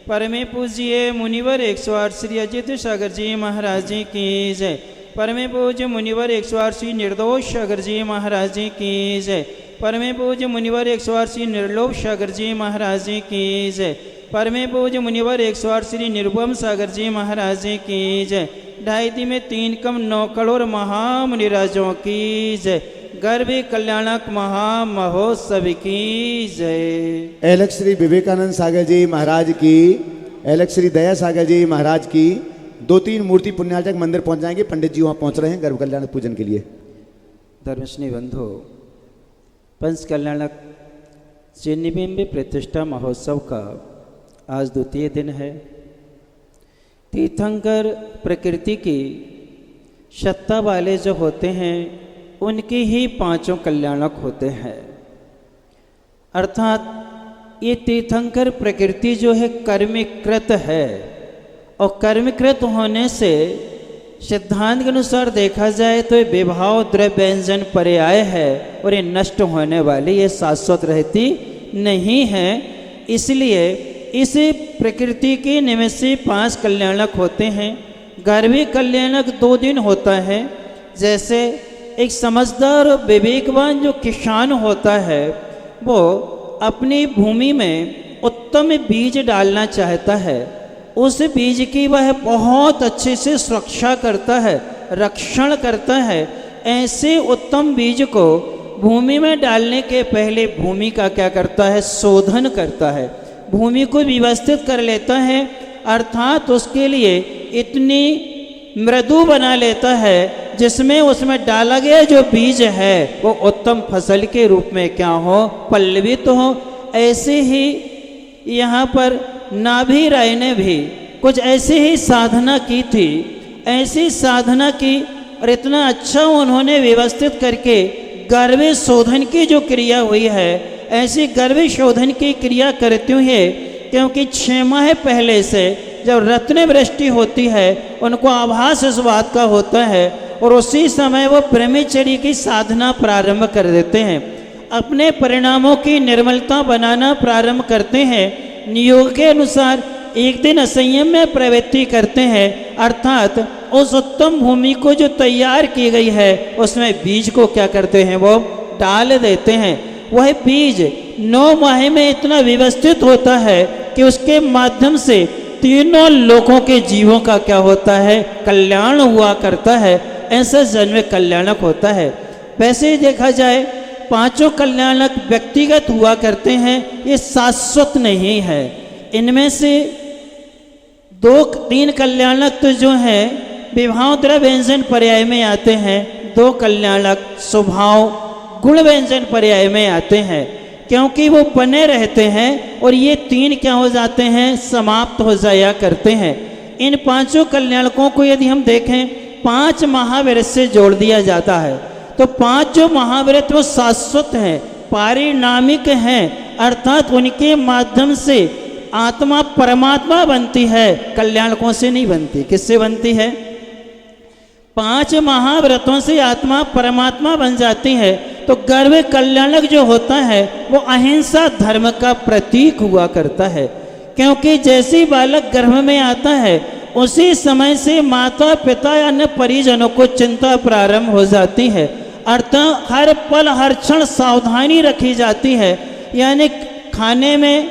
परमे पूज्य मुनिवर 108 श्री अजित सागर जी महाराज जी की जय। परमे पूज्य मुनिवर 108 श्री निर्दोष सागर जी महाराज जी की जय। परमे पूज्य मुनिवर 108 श्री निर्लोभ सागर जी महाराज जी की जय। परमे पूज्य मुनिवर 108 श्री निर्भम सागर जी महाराज जी की जय। 2.5 में 3 कम 9 करोड़ महामुनिराजों की जय। गर्भी कल्याणक महामहोत्सव की जय। एलेक्स श्री विवेकानंद सागर जी महाराज की, एलेक्स श्री दया सागर जी महाराज की 2-3 मूर्ति पुण्यार्चक मंदिर पहुंच जाएंगे। पंडित जी वहां पहुंच रहे हैं गर्भ कल्याण पूजन के लिए। धर्मस्नेही बंधु, पंच कल्याणक चिन्निबिंब प्रतिष्ठा महोत्सव का आज 2य दिन है। तीर्थंकर प्रकृति की सत्ता वाले जो होते हैं उनके ही 5 कल्याणक होते हैं। अर्थात ये तीर्थंकर प्रकृति जो है कर्मकृत है, और कर्मकृत होने से सिद्धांत के अनुसार देखा जाए तो ये विभाव द्रव्य व्यंजन पर्याय है, और ये नष्ट होने वाली, ये शाश्वत रहती नहीं है। इसलिए इस प्रकृति के निमित्त से 5 कल्याणक होते हैं। गर्भी कल्याणक 2 दिन होता है। जैसे एक समझदार विवेकवान जो किसान होता है वो अपनी भूमि में उत्तम बीज डालना चाहता है, उस बीज की वह बहुत अच्छे से सुरक्षा करता है, रक्षण करता है। ऐसे उत्तम बीज को भूमि में डालने के पहले भूमि का क्या करता है, शोधन करता है, भूमि को व्यवस्थित कर लेता है, अर्थात उसके लिए इतनी मृदु बना लेता है जिसमें उसमें डाला गया जो बीज है वो उत्तम फसल के रूप में क्या हो, पल्लवित हो। ऐसे ही यहाँ पर नाभि राय ने भी कुछ ऐसी ही साधना की थी, ऐसी साधना की और इतना अच्छा उन्होंने व्यवस्थित करके गर्भ शोधन की जो क्रिया हुई है, ऐसी गर्भ शोधन की क्रिया करते हुए, क्योंकि 6 माह पहले से जब रत्न वृष्टि होती है उनको आभास इस बात का होता है और उसी समय वो ब्रह्मचर्य की साधना प्रारंभ कर देते हैं, अपने परिणामों की निर्मलता बनाना प्रारंभ करते हैं। नियोग के अनुसार एक दिन असंयम में प्रवृत्ति करते हैं, अर्थात उस उत्तम भूमि को जो तैयार की गई है उसमें बीज को क्या करते हैं, वो डाल देते हैं। वह बीज 9 माह में इतना व्यवस्थित होता है कि उसके माध्यम से तीनों लोगों के जीवों का क्या होता है, कल्याण हुआ करता है। ऐसा जन्म कल्याणक होता है। वैसे देखा जाए 5 कल्याणक व्यक्तिगत हुआ करते हैं, ये शाश्वत नहीं है। इनमें से 2-3 कल्याणक तो जो हैं विभाव व्यंजन पर्याय में आते हैं, 2 कल्याणक स्वभाव गुण व्यंजन पर्याय में आते हैं, क्योंकि वो बने रहते हैं और ये 3 क्या हो जाते हैं, समाप्त हो जाया करते हैं। इन 5 कल्याणकों को यदि हम देखें 5 महाव्रत से जोड़ दिया जाता है तो 5 जो महाव्रत वो शाश्वत हैं, पारिणामिक हैं, अर्थात उनके माध्यम से आत्मा परमात्मा बनती है, कल्याणकों से नहीं बनती। किससे बनती है? 5 महाव्रतों से आत्मा परमात्मा बन जाती है। तो गर्भ कल्याणक जो होता है वो अहिंसा धर्म का प्रतीक हुआ करता है, क्योंकि जैसे बालक गर्भ में आता है उसी समय से माता पिता या अन्य परिजनों को चिंता प्रारंभ हो जाती है, अर्थात हर पल हर क्षण सावधानी रखी जाती है। यानी खाने में,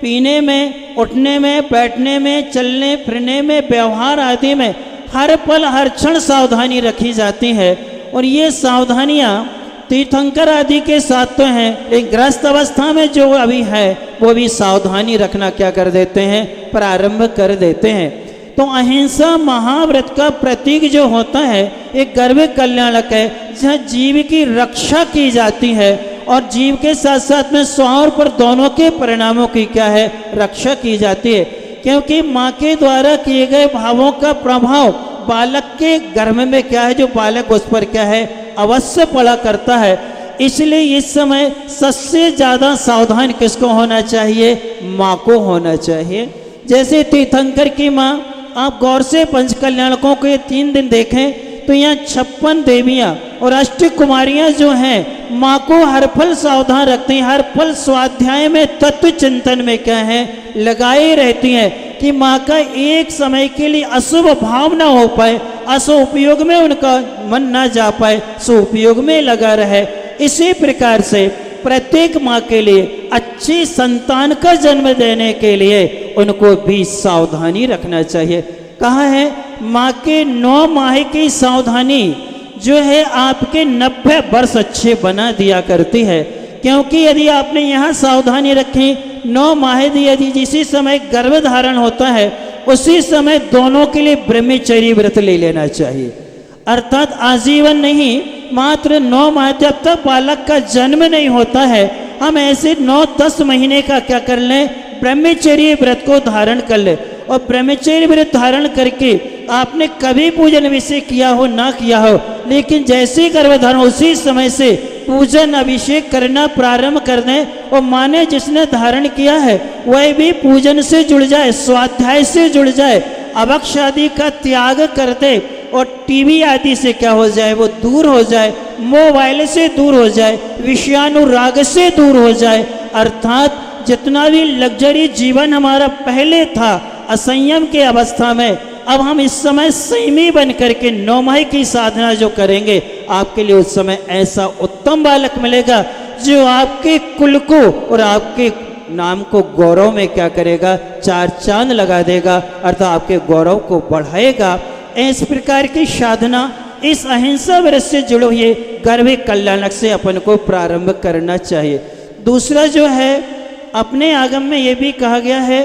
पीने में, उठने में, बैठने में, चलने फिरने में, व्यवहार आदि में हर पल हर क्षण सावधानी रखी जाती है। और ये सावधानियाँ तीर्थंकर आदि के साथ तो हैं, एक गृहस्थ अवस्था में जो अभी है वो भी सावधानी रखना क्या कर देते हैं, प्रारंभ कर देते हैं। तो अहिंसा महाव्रत का प्रतीक जो होता है एक गर्भ कल्याणक है, जहाँ जीव की रक्षा की जाती है और जीव के साथ साथ में स्व और पर दोनों के परिणामों की क्या है, रक्षा की जाती है। क्योंकि माँ के द्वारा किए गए भावों का प्रभाव बालक के गर्भ में क्या है, जो बालक उस पर क्या है, अवश्य पड़ा करता है। इसलिए इस समय सबसे ज़्यादा सावधान किसको होना चाहिए, माँ को होना चाहिए। जैसे तीर्थंकर की माँ, आप गौर से पंच कल्याणकों को ये 3 दिन देखें तो यहाँ 56 देवियाँ और 8 कुमारियाँ जो हैं माँ को हर पल सावधान रखती हैं, हर पल स्वाध्याय में तत्व चिंतन में क्या है, लगाई रहती हैं कि माँ का एक समय के लिए अशुभ भाव ना हो पाए, अशुभ उपयोग में उनका मन ना जा पाए, शुभ उपयोग में लगा रहे। इसी प्रकार से प्रत्येक माँ के लिए अच्छी संतान का जन्म देने के लिए उनको भी सावधानी रखना चाहिए। कहा है माँ के 9 माह की सावधानी जो है आपके 90 वर्ष अच्छे बना दिया करती है। क्योंकि यदि आपने यहाँ सावधानी रखी 9 माह यदि जिसी समय गर्भ धारण होता है उसी समय दोनों के लिए ब्रह्मचर्य व्रत ले लेना चाहिए, अर्थात आजीवन नहीं, मात्र 9 माह जब तक बालक का जन्म नहीं होता है हम ऐसे 9-10 महीने का क्या कर लें, ब्रह्मचर्य व्रत को धारण कर ले। और ब्रह्मचर्य व्रत धारण करके आपने कभी पूजन विषय किया हो ना किया हो, लेकिन जैसे गर्भधारण उसी समय से पूजन अभिषेक करना प्रारंभ कर दें और माने जिसने धारण किया है वह भी पूजन से जुड़ जाए, स्वाध्याय से जुड़ जाए, अभक्ष आदि का त्याग कर दे और टीवी आदि से क्या हो जाए, वो दूर हो जाए, मोबाइल से दूर हो जाए, विषयानुराग से दूर हो जाए। अर्थात जितना भी लग्जरी जीवन हमारा पहले था असंयम के अवस्था में, अब हम इस समय संयमी बन करके 9 माह की साधना जो करेंगे आपके लिए उस समय ऐसा उत्तम बालक मिलेगा जो आपके कुल को और आपके नाम को गौरव में क्या करेगा, चार चांद लगा देगा, अर्थात आपके गौरव को बढ़ाएगा। इस प्रकार की साधना इस अहिंसा व्रत से जुड़े हुए गर्भ कल्याणक से अपन को प्रारंभ करना चाहिए। दूसरा जो है, अपने आगम में ये भी कहा गया है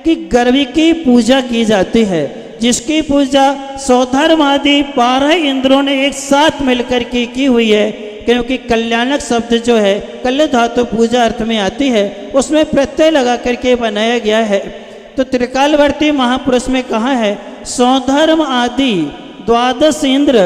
कि गर्भ की पूजा की जाती है, जिसकी पूजा सौधर्म आदि 12 इंद्रों ने एक साथ मिलकर के की हुई है। क्योंकि कल्याणक शब्द जो है कल्य धातु पूजा अर्थ में आती है, उसमें प्रत्यय लगा करके बनाया गया है। तो त्रिकालवर्ती महापुरुष में कहा है, सौधर्म आदि 12 इंद्र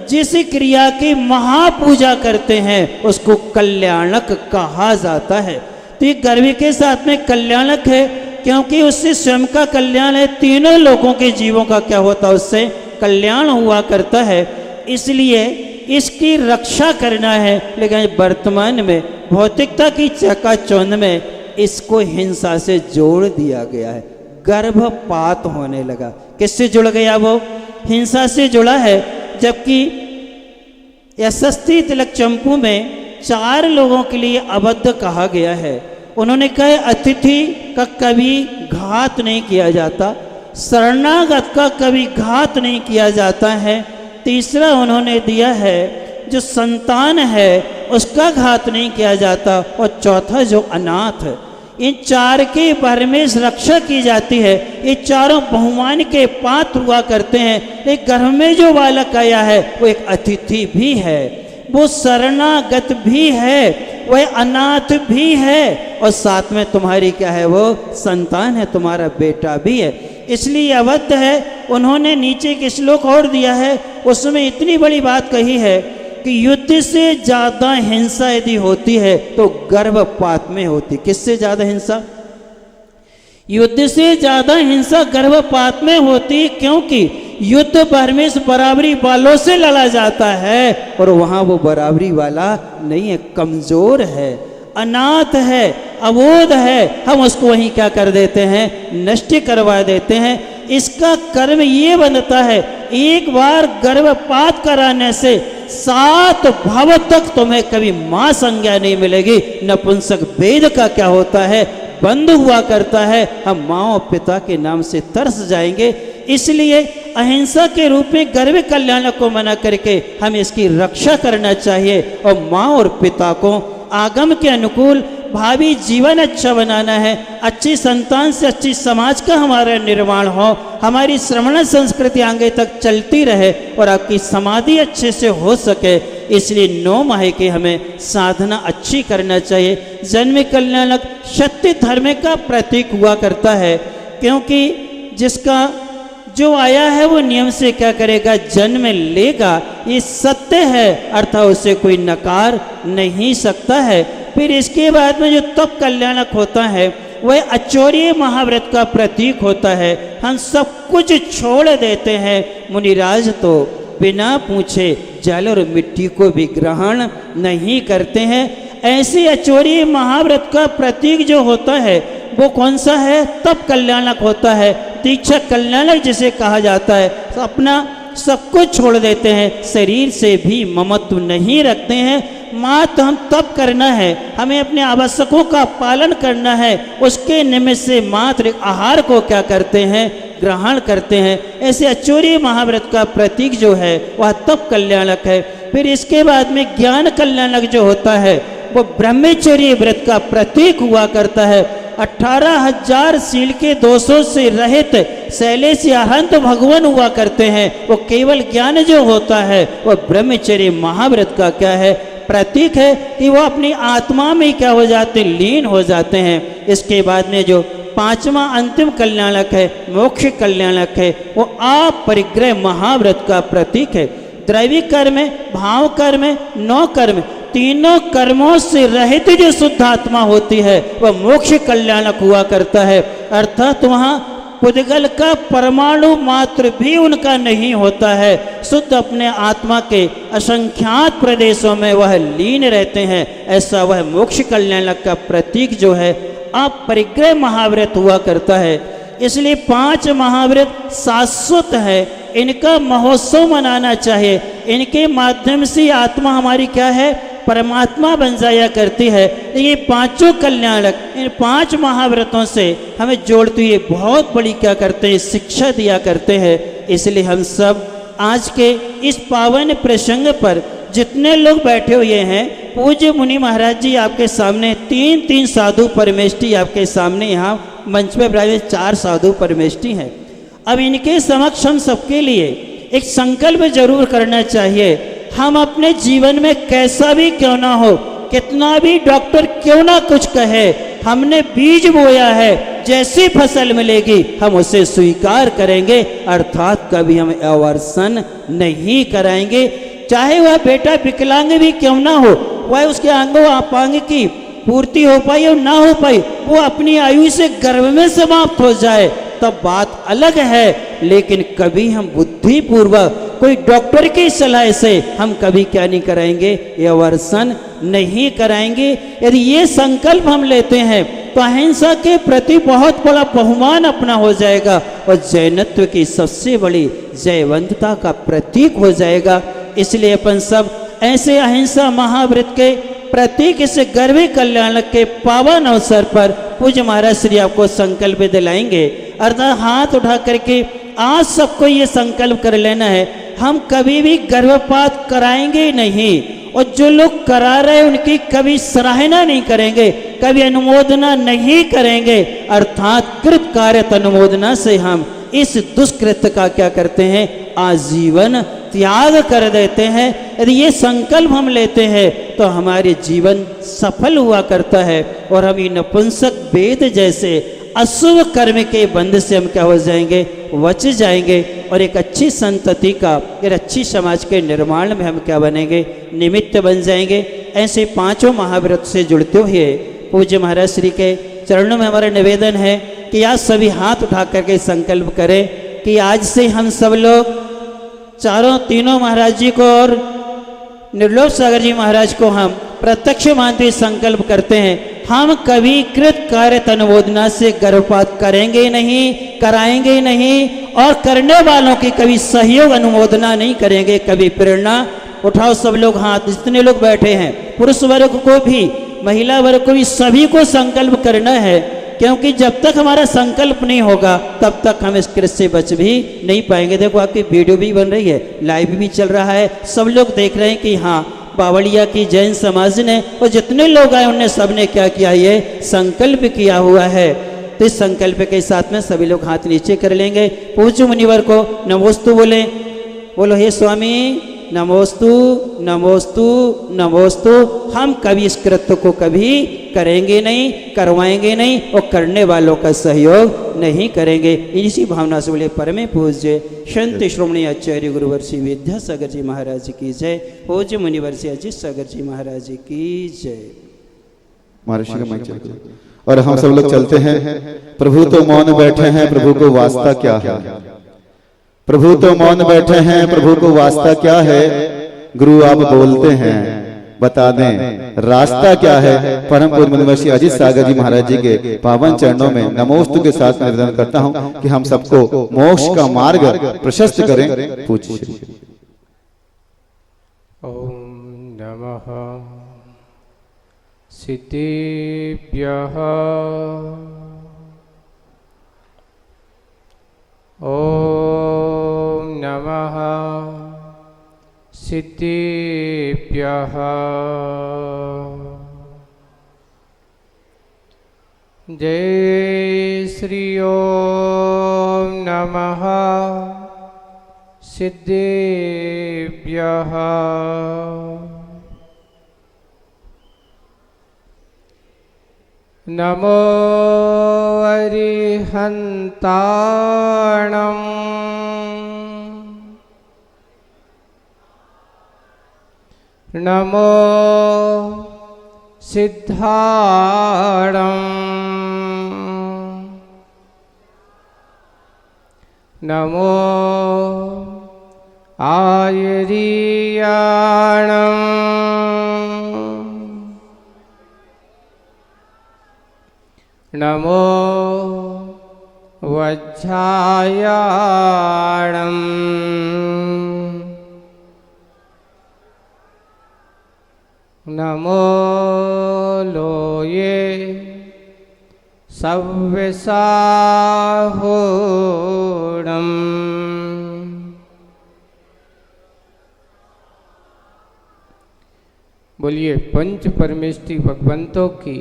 जिस क्रिया की महापूजा करते हैं उसको कल्याणक कहा जाता है। तो ये गर्भ के साथ में कल्याणक है, क्योंकि उससे स्वयं का कल्याण है, तीनों लोगों के जीवों का क्या होता है, उससे कल्याण हुआ करता है। इसलिए इसकी रक्षा करना है। लेकिन वर्तमान में भौतिकता की चकाचौंध में इसको हिंसा से जोड़ दिया गया है, गर्भपात होने लगा। किससे जुड़ गया, वो हिंसा से जुड़ा है। जबकि यशस्वी तिलक चंपू में 4 लोगों के लिए अबद्ध कहा गया है। उन्होंने कहा, अतिथि का कभी घात नहीं किया जाता, शरणागत का कभी घात नहीं किया जाता है। तीसरा उन्होंने दिया है, जो संतान है उसका घात नहीं किया जाता, और चौथा जो अनाथ है। इन 4 के बारे में रक्षा की जाती है। ये चारों बहुमान के पात्र हुआ करते हैं। एक गर्भ में जो बालक आया है वो एक अतिथि भी है, वो शरणागत भी है, वह अनाथ भी है, और साथ में तुम्हारी क्या है, वो संतान है, तुम्हारा बेटा भी है। इसलिए अवध है। उन्होंने नीचे के श्लोक और दिया है, उसमें इतनी बड़ी बात कही है कि युद्ध से ज्यादा हिंसा यदि होती है तो गर्भपात में होती। किससे ज्यादा हिंसा? युद्ध से ज्यादा हिंसा गर्भपात में होती, क्योंकि युद्ध भर में बराबरी वालों से लड़ा जाता है, और वहां वो बराबरी वाला नहीं है, कमजोर है, अनाथ है, अबोध है। हम उसको वहीं क्या कर देते हैं, नष्ट करवा देते हैं। इसका कर्म ये बनता है, एक बार गर्भपात कराने से 7 भव तक तुम्हें कभी मां संज्ञा नहीं मिलेगी। नपुंसक वेद का क्या होता है, बंद हुआ करता है। हम माँ और पिता के नाम से तरस जाएंगे। इसलिए अहिंसा के रूप में गर्भ कल्याण को मना करके हमें इसकी रक्षा करना चाहिए, और माँ और पिता को आगम के अनुकूल भावी जीवन अच्छा बनाना है। अच्छी संतान से अच्छी समाज का हमारा निर्माण हो, हमारी श्रवण संस्कृति आगे तक चलती रहे, और आपकी समाधि अच्छे से हो सके। इसलिए 9 माह के हमें साधना अच्छी करना चाहिए। जन्म कल्याणक सत्य धर्म का प्रतीक हुआ करता है, क्योंकि जिसका जो आया है वो नियम से क्या करेगा, जन्म लेगा। ये सत्य है, अर्थात उसे कोई नकार नहीं सकता है। फिर इसके बाद में जो तप कल्याणक होता है वह अचौर्य महाव्रत का प्रतीक होता है। हम सब कुछ छोड़ देते हैं। मुनिराज तो बिना पूछे जल और मिट्टी को भी ग्रहण नहीं करते हैं। ऐसे अचौर्य महाव्रत का प्रतीक जो होता है वो कौन सा है, तप कल्याणक होता है। दीक्षा कल्याणक जिसे कहा जाता है, तो अपना सब कुछ छोड़ देते हैं, शरीर से भी ममत्व नहीं रखते हैं। मात्र हम तप करना है, हमें अपने आवश्यकों का पालन करना है, उसके निमित्त से मात्र आहार को क्या करते हैं, ग्रहण करते हैं। ऐसे अचौर्य महाव्रत का प्रतीक जो है वह तप कल्याणक है। फिर इसके बाद में ज्ञान कल्याणक जो होता है वो ब्रह्मचर्य व्रत का प्रतीक हुआ करता है। 18,000 शील के दोषों से रहित शैलेश अहंत भगवान हुआ करते हैं। वो केवल ज्ञान जो होता है वह ब्रह्मचर्य महाव्रत का क्या है, प्रतीक है, कि वो अपनी आत्मा में क्या हो जाते, लीन हो जाते हैं। इसके बाद में जो 5वां अंतिम कल्याणक है, मोक्ष कल्याणक है, वो अपरिग्रह महाव्रत का प्रतीक है। दैविक कर्म, भाव कर्म, 9 कर्म, तीनों कर्मों से रहित जो शुद्ध आत्मा होती है वह मोक्ष कल्याणक हुआ करता है। अर्थात वहाँ पुद्गल का परमाणु मात्र भी उनका नहीं होता है। शुद्ध अपने आत्मा के असंख्यात प्रदेशों में वह लीन रहते हैं। ऐसा वह मोक्ष कल्याणक का प्रतीक जो है अपरिग्रह महाव्रत हुआ करता है। इसलिए 5 महाव्रत शाश्वत है, इनका महोत्सव मनाना चाहिए। इनके माध्यम से आत्मा हमारी क्या है, परमात्मा बन जाया करती है। ये पांचों कल्याणक इन 5 महाव्रतों से हमें जोड़ते हुए बहुत बड़ी क्या करते हैं, शिक्षा दिया करते हैं। इसलिए हम सब आज के इस पावन प्रसंग पर जितने लोग बैठे हुए हैं, पूज्य मुनि महाराज जी आपके सामने 3 साधु परमेष्ठी आपके सामने यहाँ मंच पे विराजित 4 साधु परमेष्ठी हैं। अब इनके समक्ष हम सबके लिए एक संकल्प जरूर करना चाहिए। हम अपने जीवन में कैसा भी क्यों ना हो, कितना भी डॉक्टर क्यों ना कुछ कहे, हमने बीज बोया है, जैसी फसल मिलेगी हम उसे स्वीकार करेंगे, अर्थात कभी हम अवर्सन नहीं कराएंगे। चाहे वह बेटा विकलांग भी क्यों ना हो, वह उसके अंगों अपांग की पूर्ति हो पाई और ना हो पाई, वो अपनी आयु से गर्भ में समाप्त हो जाए तब बात अलग है। लेकिन कभी हम बुद्धिपूर्वक कोई डॉक्टर की सलाह से हम कभी क्या नहीं कराएंगे, अवर्सन नहीं कराएंगे। यदि ये संकल्प हम लेते हैं तो अहिंसा के प्रति बहुत बड़ा बहुमान अपना हो जाएगा और जैनत्व की सबसे बड़ी जयवंतता का प्रतीक हो जाएगा। इसलिए अपन सब ऐसे अहिंसा महाव्रत के प्रतीक इस गर्वी कल्याण के पावन अवसर पर पूज्य महाराज श्री आपको संकल्प दिलाएंगे। अर्थात हाथ उठा करके आज सबको ये संकल्प कर लेना है, हम कभी भी गर्भपात कराएंगे नहीं, और जो लोग करा रहे उनकी कभी सराहना नहीं करेंगे, कभी अनुमोदना नहीं करेंगे। अर्थात कृत कार्य अनुमोदना से हम इस दुष्कृत्य का क्या करते हैं, आजीवन त्याग कर देते हैं। यदि ये संकल्प हम लेते हैं तो हमारे जीवन सफल हुआ करता है और हम ये नपुंसक वेद जैसे अशुभ कर्म के बंध से हम क्या हो जाएंगे, बच जाएंगे और एक अच्छी संतति का, एक अच्छी समाज के निर्माण में हम क्या बनेंगे, निमित्त बन जाएंगे। ऐसे 5 महाव्रत से जुड़ते हुए पूज्य महाराज श्री के चरणों में हमारा निवेदन है कि आज सभी हाथ उठा करके संकल्प करें कि आज से हम सब लोग तीनों महाराज जी को और निर्लोक सागर जी महाराज को हम प्रत्यक्ष मानते संकल्प करते हैं, हम कभी कृत कार्य अनुमोदना से गर्भपात करेंगे नहीं, कराएंगे नहीं, और करने वालों की कभी सहयोग अनुमोदना नहीं करेंगे, कभी प्रेरणा। उठाओ सब लोग हाथ, जितने लोग बैठे हैं, पुरुष वर्ग को भी महिला वर्ग को भी सभी को संकल्प करना है, क्योंकि जब तक हमारा संकल्प नहीं होगा तब तक हम इस कृष्ण से बच भी नहीं पाएंगे। देखो आपकी वीडियो भी बन रही है, लाइव भी चल रहा है, सब लोग देख रहे हैं कि हाँ बावड़िया की जैन समाज ने और जितने लोग आए उनने सबने क्या किया, ये संकल्प किया हुआ है। तो इस संकल्प के साथ में सभी लोग हाथ नीचे कर लेंगे। पूज्य मुनिवर को नमोस्तु बोले, बोलो हे स्वामी नमोस्तु नमोस्तु नमोस्तु। हम कभी इस कृत्य को कभी करेंगे नहीं, करवाएंगे नहीं और करने वालों का सहयोग नहीं करेंगे। इसी भावना से बोले परमे पूज्य संत श्रोमणी आचार्य गुरुवर्षि विद्यासागर जी महाराज की जय। पूज्य मुनिवर्षि अजित सागर जी महाराज की जय। महर्षि का माइक चलता है और हम सब लोग चलते हैं। प्रभु तो मौन बैठे हैं, प्रभु को वास्ता क्या है। प्रभु तो मौन बैठे हैं, प्रभु को वास्ता क्या है। गुरु आप बोलते हैं, बता दें रास्ता क्या है। परम पूज्य मुनिवर्षि अजित सागर जी महाराज जी के पावन चरणों में नमोस्तु के साथ निवेदन करता हूं कि हम सबको मोक्ष का मार्ग प्रशस्त करें। पूज्य ओम नमः सिद्धेभ्यः ओम नमः सिद्धेभ्यः जय श्री ओम नमः सिद्धेभ्यः नमो अरिहन्ताणम् नमो सिद्धाणम् नमो आयरीयाणम् नमो वज्झायाणम् नमो लोये सव्यसाहोडम। बोलिए पंच परमेष्टि भगवंतों की,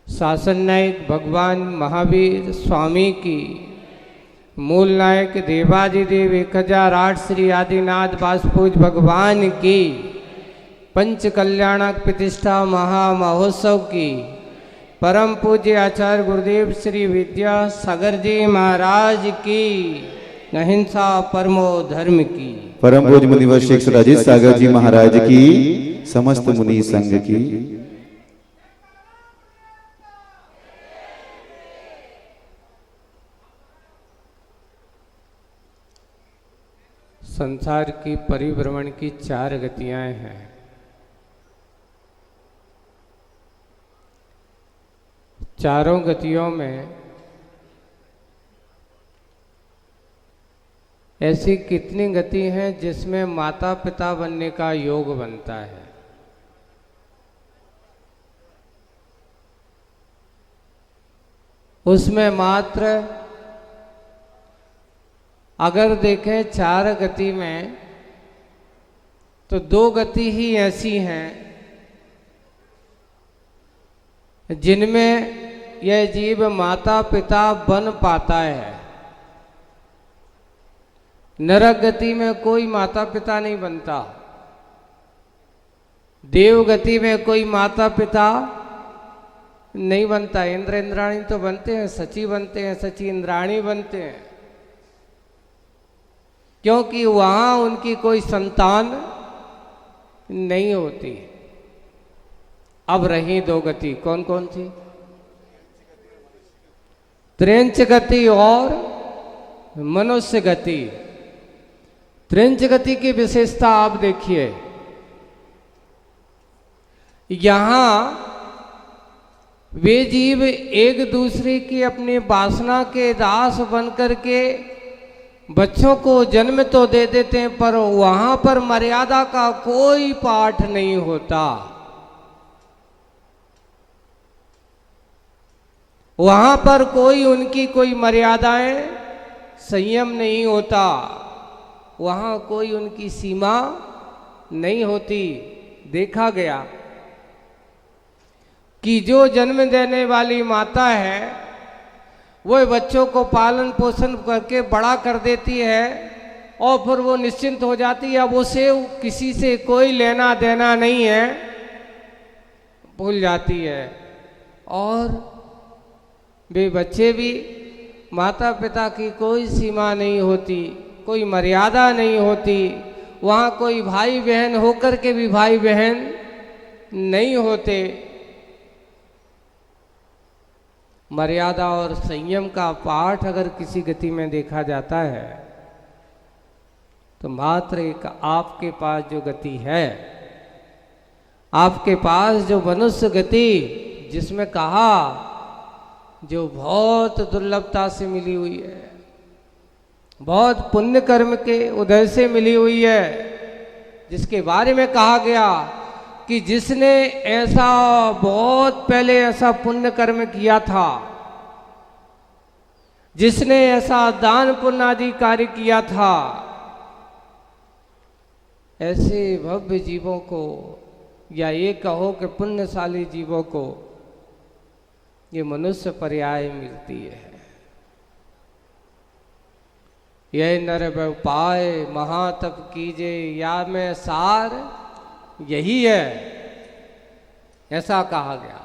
शासन नायक भगवान महावीर स्वामी की, मूल नायक देवादिदेव 1008 श्री आदिनाथ बासपूज भगवान की, पंच कल्याणक प्रतिष्ठा महामहोत्सव की, परम पूज्य आचार्य गुरुदेव श्री विद्यासागर जी महाराज की, अहिंसा परमो धर्म की, परम पूज्य मुनिवर शेख सदाजीत सागर जी महाराज की, समस्त मुनि संघ की। संसार की परिभ्रमण की 4 गतियां हैं। चारों गतियों में ऐसी कितनी गति हैं जिसमें माता पिता बनने का योग बनता है। उसमें मात्र अगर देखें 4 गति में तो 2 गति ही ऐसी हैं जिनमें यह जीव माता पिता बन पाता है। नरक गति में कोई माता पिता नहीं बनता, देव गति में कोई माता पिता नहीं बनता। इंद्र इंद्राणी तो बनते हैं, सची बनते हैं, सची इंद्राणी बनते हैं, क्योंकि वहां उनकी कोई संतान नहीं होती। अब रही 2 गति, कौन कौन सी? त्रिंच गति और मनुष्य गति। त्रिंच गति की विशेषता आप देखिए, यहां वे जीव एक दूसरे की अपनी वासना के दास बन करके बच्चों को जन्म तो दे देते हैं, पर वहां पर मर्यादा का कोई पाठ नहीं होता। वहां पर कोई उनकी कोई मर्यादाएं, संयम नहीं होता, वहां कोई उनकी सीमा नहीं होती। देखा गया कि जो जन्म देने वाली माता है वो बच्चों को पालन पोषण करके बड़ा कर देती है और फिर वो निश्चिंत हो जाती है। अब उसे किसी से कोई लेना देना नहीं है, भूल जाती है। और वे बच्चे भी, माता पिता की कोई सीमा नहीं होती, कोई मर्यादा नहीं होती। वहाँ कोई भाई बहन होकर के भी भाई बहन नहीं होते। मर्यादा और संयम का पाठ अगर किसी गति में देखा जाता है तो मात्र एक आपके पास जो गति है, आपके पास जो मनुष्य गति, जिसमें कहा जो बहुत दुर्लभता से मिली हुई है, बहुत पुण्य कर्म के उदय से मिली हुई है, जिसके बारे में कहा गया कि जिसने ऐसा बहुत पहले ऐसा पुण्य कर्म किया था, जिसने ऐसा दान पुण्य आदि कार्य किया था, ऐसे भव्य जीवों को, या ये कहो कि पुण्यशाली जीवों को ये मनुष्य पर्याय मिलती है। यह नर उपाय महातप कीजे या में सार यही है। ऐसा कहा गया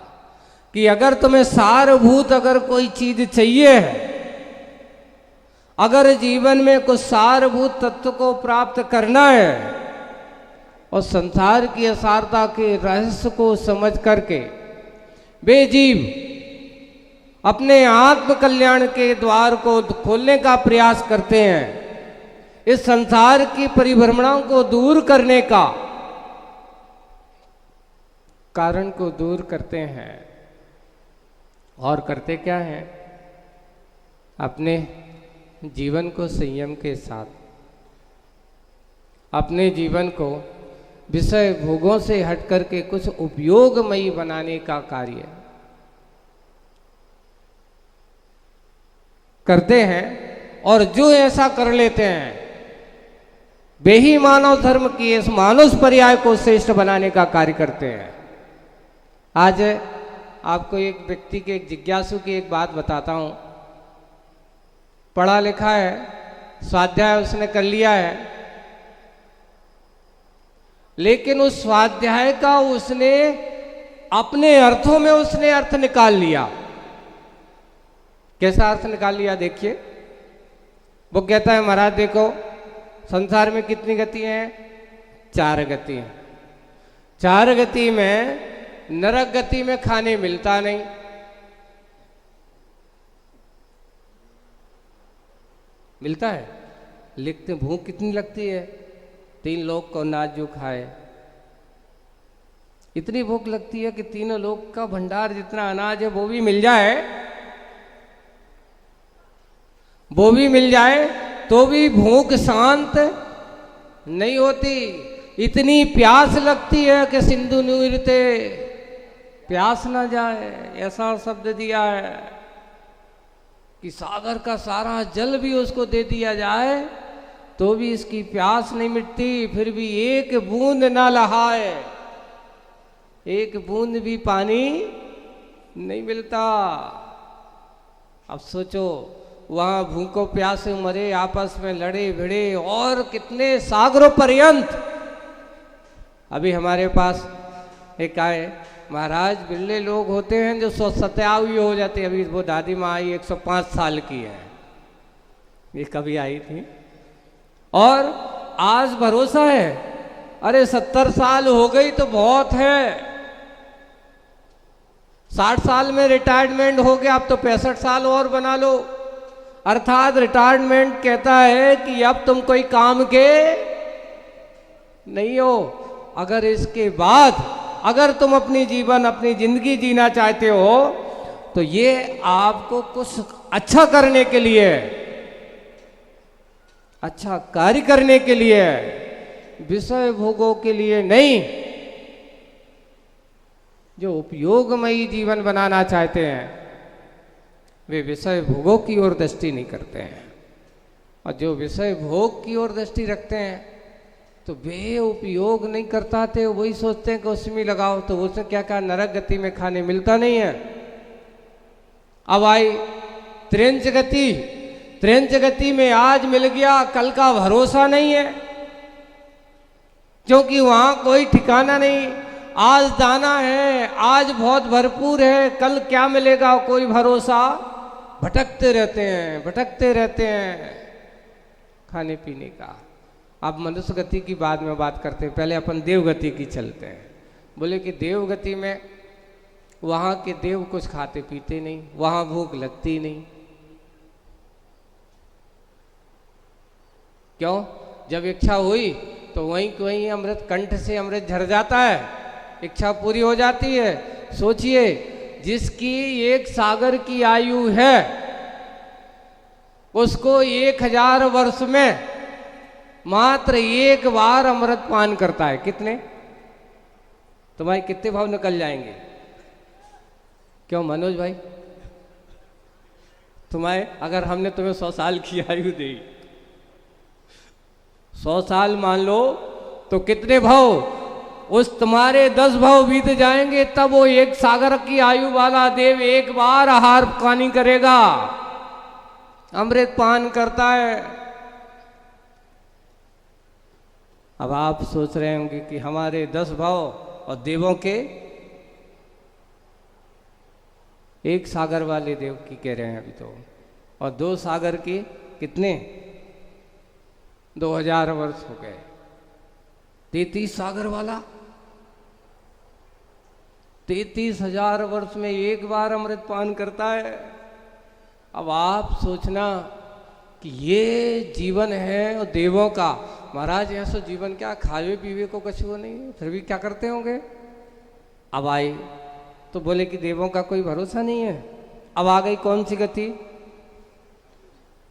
कि अगर तुम्हें सारभूत अगर कोई चीज चाहिए है, अगर जीवन में कुछ सारभूत तत्व को प्राप्त करना है और संसार की असारता के रहस्य को समझ करके वे जीव अपने आत्म कल्याण के द्वार को खोलने का प्रयास करते हैं, इस संसार की परिभ्रमणों को दूर करने का कारण को दूर करते हैं। और करते क्या हैं? अपने जीवन को संयम के साथ, अपने जीवन को विषय भोगों से हट करके कुछ उपयोगमयी बनाने का कार्य करते हैं। और जो ऐसा कर लेते हैं वे ही मानव धर्म की इस मानुष पर्याय को श्रेष्ठ बनाने का कार्य करते हैं। आज आपको एक व्यक्ति के, एक जिज्ञासु की एक बात बताता हूं। पढ़ा लिखा है, स्वाध्याय उसने कर लिया है, लेकिन उस स्वाध्याय का उसने अपने अर्थों में उसने अर्थ निकाल लिया। कैसा अर्थ निकाल लिया देखिए। वो कहता है महाराज देखो, संसार में कितनी गति हैं? 4 गति हैं। 4 गति में नरक गति में खाने मिलता नहीं, मिलता है, लेकिन भूख कितनी लगती है? 3 लोग को अनाज जो खाए, इतनी भूख लगती है कि 3 लोग का भंडार जितना अनाज है वो भी मिल जाए, वो भी मिल जाए तो भी भूख शांत नहीं होती। इतनी प्यास लगती है कि सिंधु नीरते प्यास ना जाए, ऐसा शब्द दिया है कि सागर का सारा जल भी उसको दे दिया जाए तो भी इसकी प्यास नहीं मिटती, फिर भी एक बूंद ना लहाए, एक बूंद भी पानी नहीं मिलता। अब सोचो, वहां भूखों प्यासे मरे, आपस में लड़े भिड़े और कितने सागरों पर्यंत। अभी हमारे पास एक आए महाराज, बिरले लोग होते हैं जो 197 हो जाते हैं। अभी वो दादी माँ आई 105 साल की है, ये कभी आई थी, और आज भरोसा है अरे 70 साल हो गई तो बहुत है, 60 साल में रिटायरमेंट हो गया, अब तो 65 साल और बना लो। अर्थात रिटायरमेंट कहता है कि अब तुम कोई काम के नहीं हो। अगर इसके बाद अगर तुम अपनी जिंदगी जीना चाहते हो तो ये आपको कुछ अच्छा करने के लिए, अच्छा कार्य करने के लिए, विषय भोगों के लिए नहीं। जो उपयोगमयी जीवन बनाना चाहते हैं वे विषय भोगों की ओर दृष्टि नहीं करते हैं, और जो विषय भोग की ओर दृष्टि रखते हैं तो वे उपयोग नहीं करता थे, वही सोचते हैं कि उसमें लगाओ। तो उसने क्या कहा, नरक गति में खाने मिलता नहीं है। अब आई त्रिंच गति। त्रिंच गति में आज मिल गया, कल का भरोसा नहीं है, क्योंकि वहां कोई ठिकाना नहीं। आज दाना है, आज बहुत भरपूर है, कल क्या मिलेगा कोई भरोसा। भटकते रहते हैं, भटकते रहते हैं खाने पीने का। अब मनुष्य गति की बाद में बात करते हैं, पहले अपन देव गति की चलते हैं। बोले कि देव गति में वहां के देव कुछ खाते पीते नहीं, वहां भूख लगती नहीं। क्यों? जब इच्छा हुई तो वहीं वहीं अमृत, कंठ से अमृत झर जाता है, इच्छा पूरी हो जाती है। सोचिए, जिसकी 1 सागर की आयु है उसको 1000 वर्ष में मात्र 1 बार अमृत पान करता है। कितने? तुम्हारे कितने भाव निकल जाएंगे? क्यों मनोज भाई, तुम्हारे अगर हमने तुम्हें 100 साल की आयु दी, 100 साल मान लो, तो कितने भाव? उस तुम्हारे 10 भाव बीत जाएंगे, तब वो 1 सागर की आयु वाला देव 1 बार आहार पानी करेगा, अमृत पान करता है। अब आप सोच रहे होंगे कि हमारे 10 भाव और देवों के 1 सागर वाले देव की कह रहे हैं अभी तो, और 2 सागर की कितने? 2000 वर्ष हो गए। 33 सागर वाला 33,000 वर्ष में 1 बार अमृत पान करता है। अब आप सोचना कि ये जीवन है और देवों का। महाराज ऐसा जीवन क्या, खावे पीवे को कुछ वो नहीं, फिर भी क्या करते होंगे। अब आई तो बोले कि देवों का कोई भरोसा नहीं है। अब आ गई कौन सी गति?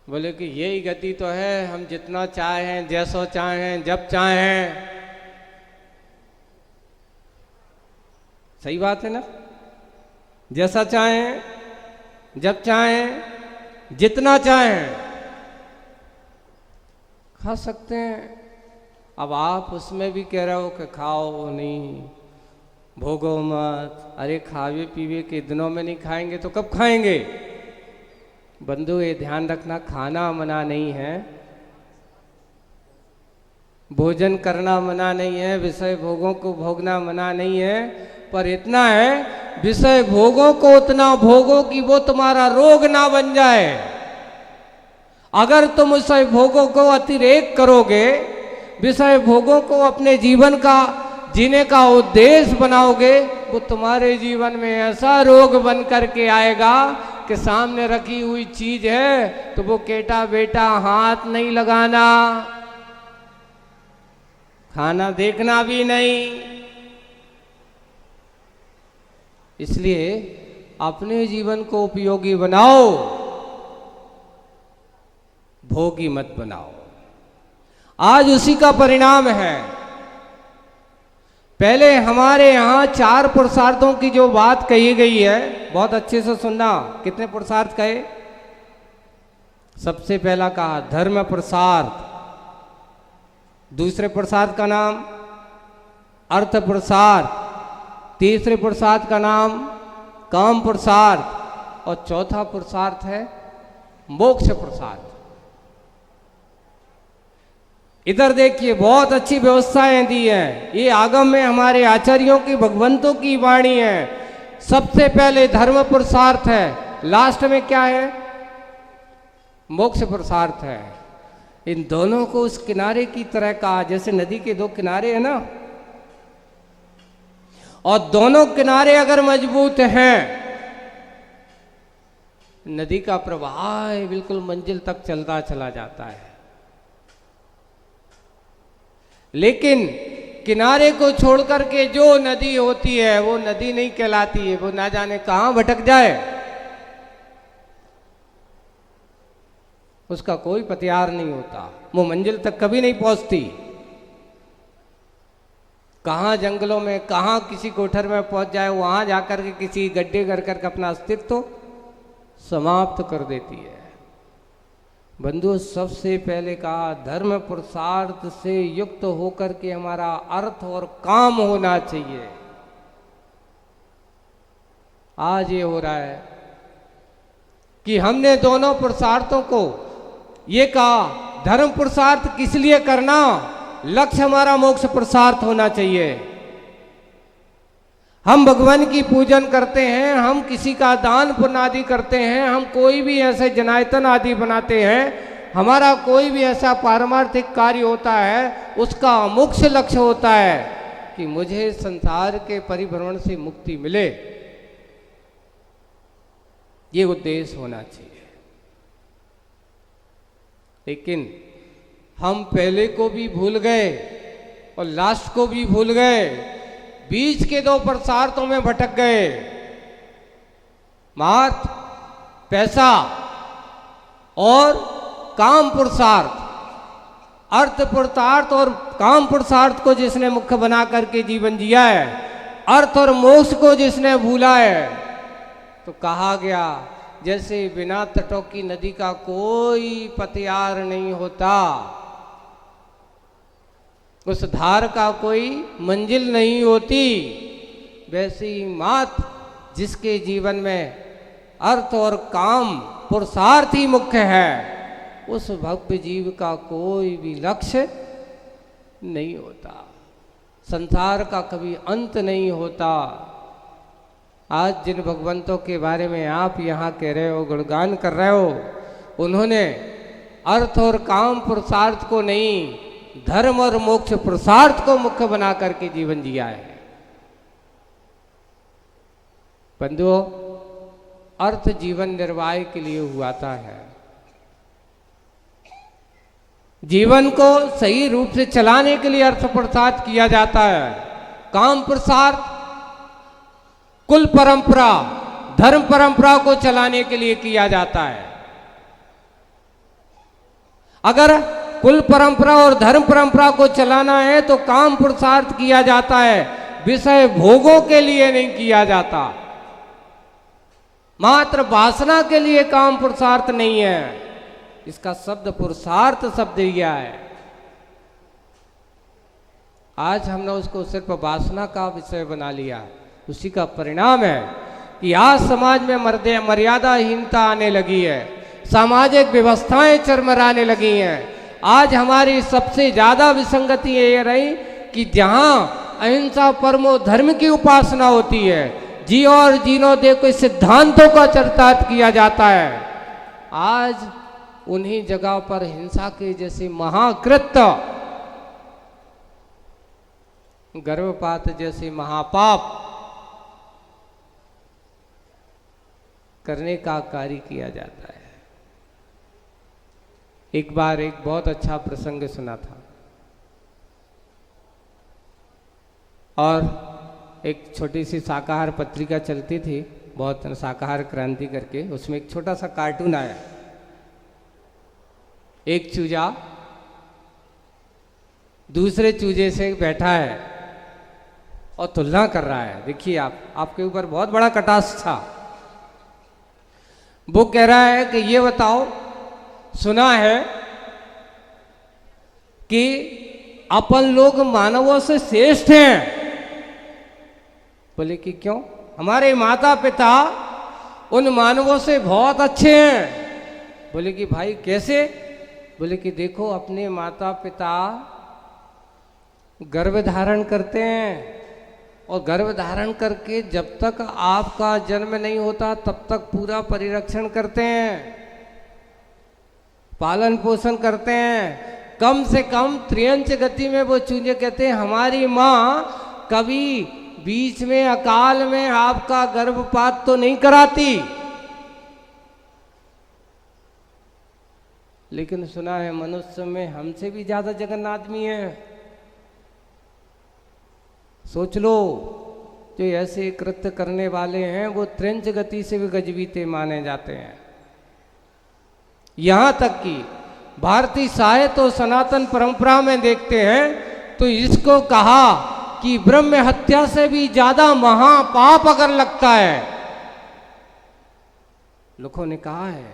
बोले कि यही गति तो है, हम जितना चाहें, जैसो चाहें, जब चाहें सही बात है ना? जैसा चाहें, जब चाहें, जितना चाहें खा सकते हैं। अब आप उसमें भी कह रहे हो कि खाओ नहीं, भोगो मत। अरे खावे पीवे के दिनों में नहीं खाएंगे तो कब खाएंगे? बंधु ये ध्यान रखना, खाना मना नहीं है, भोजन करना मना नहीं है, विषय भोगों को भोगना मना नहीं है, पर इतना है विषय भोगों को उतना भोगो कि वो तुम्हारा रोग ना बन जाए। अगर तुम विषय भोगों को अतिरेक करोगे, विषय भोगों को अपने जीवन का जीने का उद्देश्य बनाओगे, वो तुम्हारे जीवन में ऐसा रोग बन करके आएगा कि सामने रखी हुई चीज है तो वो केटा बेटा हाथ नहीं लगाना, खाना देखना भी नहीं। इसलिए अपने जीवन को उपयोगी बनाओ, भोगी मत बनाओ। आज उसी का परिणाम है। पहले हमारे यहाँ 4 पुरुषार्थों की जो बात कही गई है, बहुत अच्छे से सुनना। कितने पुरुषार्थ कहे? सबसे पहला कहा धर्म पुरुषार्थ, दूसरे पुरुषार्थ का नाम अर्थ पुरुषार्थ, तीसरे पुरुषार्थ का नाम काम पुरुषार्थ और चौथा पुरुषार्थ है मोक्ष पुरुषार्थ। इधर देखिए, बहुत अच्छी व्यवस्थाएं दी हैं। ये आगम में हमारे आचार्यों की, भगवंतों की वाणी है। सबसे पहले धर्म पुरुषार्थ है, लास्ट में क्या है? मोक्ष पुरुषार्थ है। इन दोनों को उस किनारे की तरह कहा, जैसे नदी के 2 किनारे हैं ना, और दोनों किनारे अगर मजबूत हैं, नदी का प्रवाह बिल्कुल मंजिल तक चलता चला जाता है। लेकिन किनारे को छोड़ करके जो नदी होती है वो नदी नहीं कहलाती है, वो ना जाने कहां भटक जाए, उसका कोई पतियार नहीं होता, वो मंजिल तक कभी नहीं पहुंचती। कहां जंगलों में, कहां किसी कोठर में पहुंच जाए, वहां जाकर के किसी गड्ढे कर करके अपना अस्तित्व समाप्त कर देती है। बंधु, सबसे पहले कहा धर्म पुरुषार्थ से युक्त होकर के हमारा अर्थ और काम होना चाहिए। आज ये हो रहा है कि हमने दोनों पुरुषार्थों को ये कहा, धर्म पुरुषार्थ किस लिए करना, लक्ष्य हमारा मोक्ष पुरुषार्थ होना चाहिए। हम भगवान की पूजन करते हैं, हम किसी का दान पुण्य आदि करते हैं, हम कोई भी ऐसे जनायतन आदि बनाते हैं, हमारा कोई भी ऐसा पारमार्थिक कार्य होता है, उसका मुख्य लक्ष्य होता है कि मुझे संसार के परिभ्रमण से मुक्ति मिले। ये उद्देश्य होना चाहिए। लेकिन हम पहले को भी भूल गए और लास्ट को भी भूल गए, बीच के 2 पुरुषार्थों में भटक गए। मात, पैसा और काम पुरुषार्थ, अर्थ पुरुषार्थ और काम पुरुषार्थ को जिसने मुख्य बना करके जीवन जिया है, अर्थ और मोक्ष को जिसने भूला है, तो कहा गया जैसे बिना तटों की नदी का कोई पतियार नहीं होता, उस धार का कोई मंजिल नहीं होती, वैसे ही मात जिसके जीवन में अर्थ और काम पुरुषार्थ ही मुख्य है, उस भव्य जीव का कोई भी लक्ष्य नहीं होता, संसार का कभी अंत नहीं होता। आज जिन भगवंतों के बारे में आप यहाँ कह रहे हो, गुणगान कर रहे हो, उन्होंने अर्थ और काम पुरुषार्थ को नहीं, धर्म और मोक्ष पुरुषार्थ को मुख्य बना करके जीवन जिया है। बंधुओं, अर्थ जीवन निर्वाह के लिए हुआता है। जीवन को सही रूप से चलाने के लिए अर्थ पुरुषार्थ किया जाता है। काम पुरुषार्थ कुल परंपरा, धर्म परंपरा को चलाने के लिए किया जाता है। अगर कुल परंपरा और धर्म परंपरा को चलाना है तो काम पुरुषार्थ किया जाता है। विषय भोगों के लिए नहीं किया जाता। मात्र वासना के लिए काम पुरुषार्थ नहीं है, इसका शब्द पुरुषार्थ शब्द दिया है। आज हमने उसको सिर्फ वासना का विषय बना लिया। उसी का परिणाम है कि आज समाज में मर्यादाहीनता आने लगी है, सामाजिक व्यवस्थाएं चरमराने लगी हैं। आज हमारी सबसे ज्यादा विसंगति ये रही कि जहां अहिंसा परमो धर्म की उपासना होती है, जियो और जीनो दे के सिद्धांतों का चरितार्थ किया जाता है, आज उन्हीं जगह पर हिंसा के जैसे महाकृत्य, गर्भपात जैसे महापाप करने का कार्य किया जाता है। एक बार एक बहुत अच्छा प्रसंग सुना था, और एक छोटी सी शाकाहार पत्रिका चलती थी, बहुत शाकाहार क्रांति करके, उसमें एक छोटा सा कार्टून आया। एक चूजा दूसरे चूजे से बैठा है और तुलना कर रहा है। देखिए आपके ऊपर बहुत बड़ा कटाक्ष था। वो कह रहा है कि ये बताओ, सुना है कि अपन लोग मानवों से श्रेष्ठ हैं। बोले कि क्यों? हमारे माता पिता उन मानवों से बहुत अच्छे हैं। बोले कि भाई कैसे? बोले कि देखो, अपने माता पिता गर्भ धारण करते हैं, और गर्भ धारण करके जब तक आपका जन्म नहीं होता तब तक पूरा परिरक्षण करते हैं, पालन पोषण करते हैं। कम से कम त्रियंच गति में वो चूजे कहते हैं हमारी माँ कभी बीच में अकाल में आपका गर्भपात तो नहीं कराती। लेकिन सुना है मनुष्य में हमसे भी ज्यादा जघन्य आदमी है। सोच लो, जो ऐसे कृत्य करने वाले हैं वो त्रिंच गति से भी गजबीते माने जाते हैं। यहां तक कि भारतीय साहित्य और सनातन परंपरा में देखते हैं तो इसको कहा कि ब्रह्म हत्या से भी ज्यादा महापाप अगर लगता है, लोगों ने कहा है,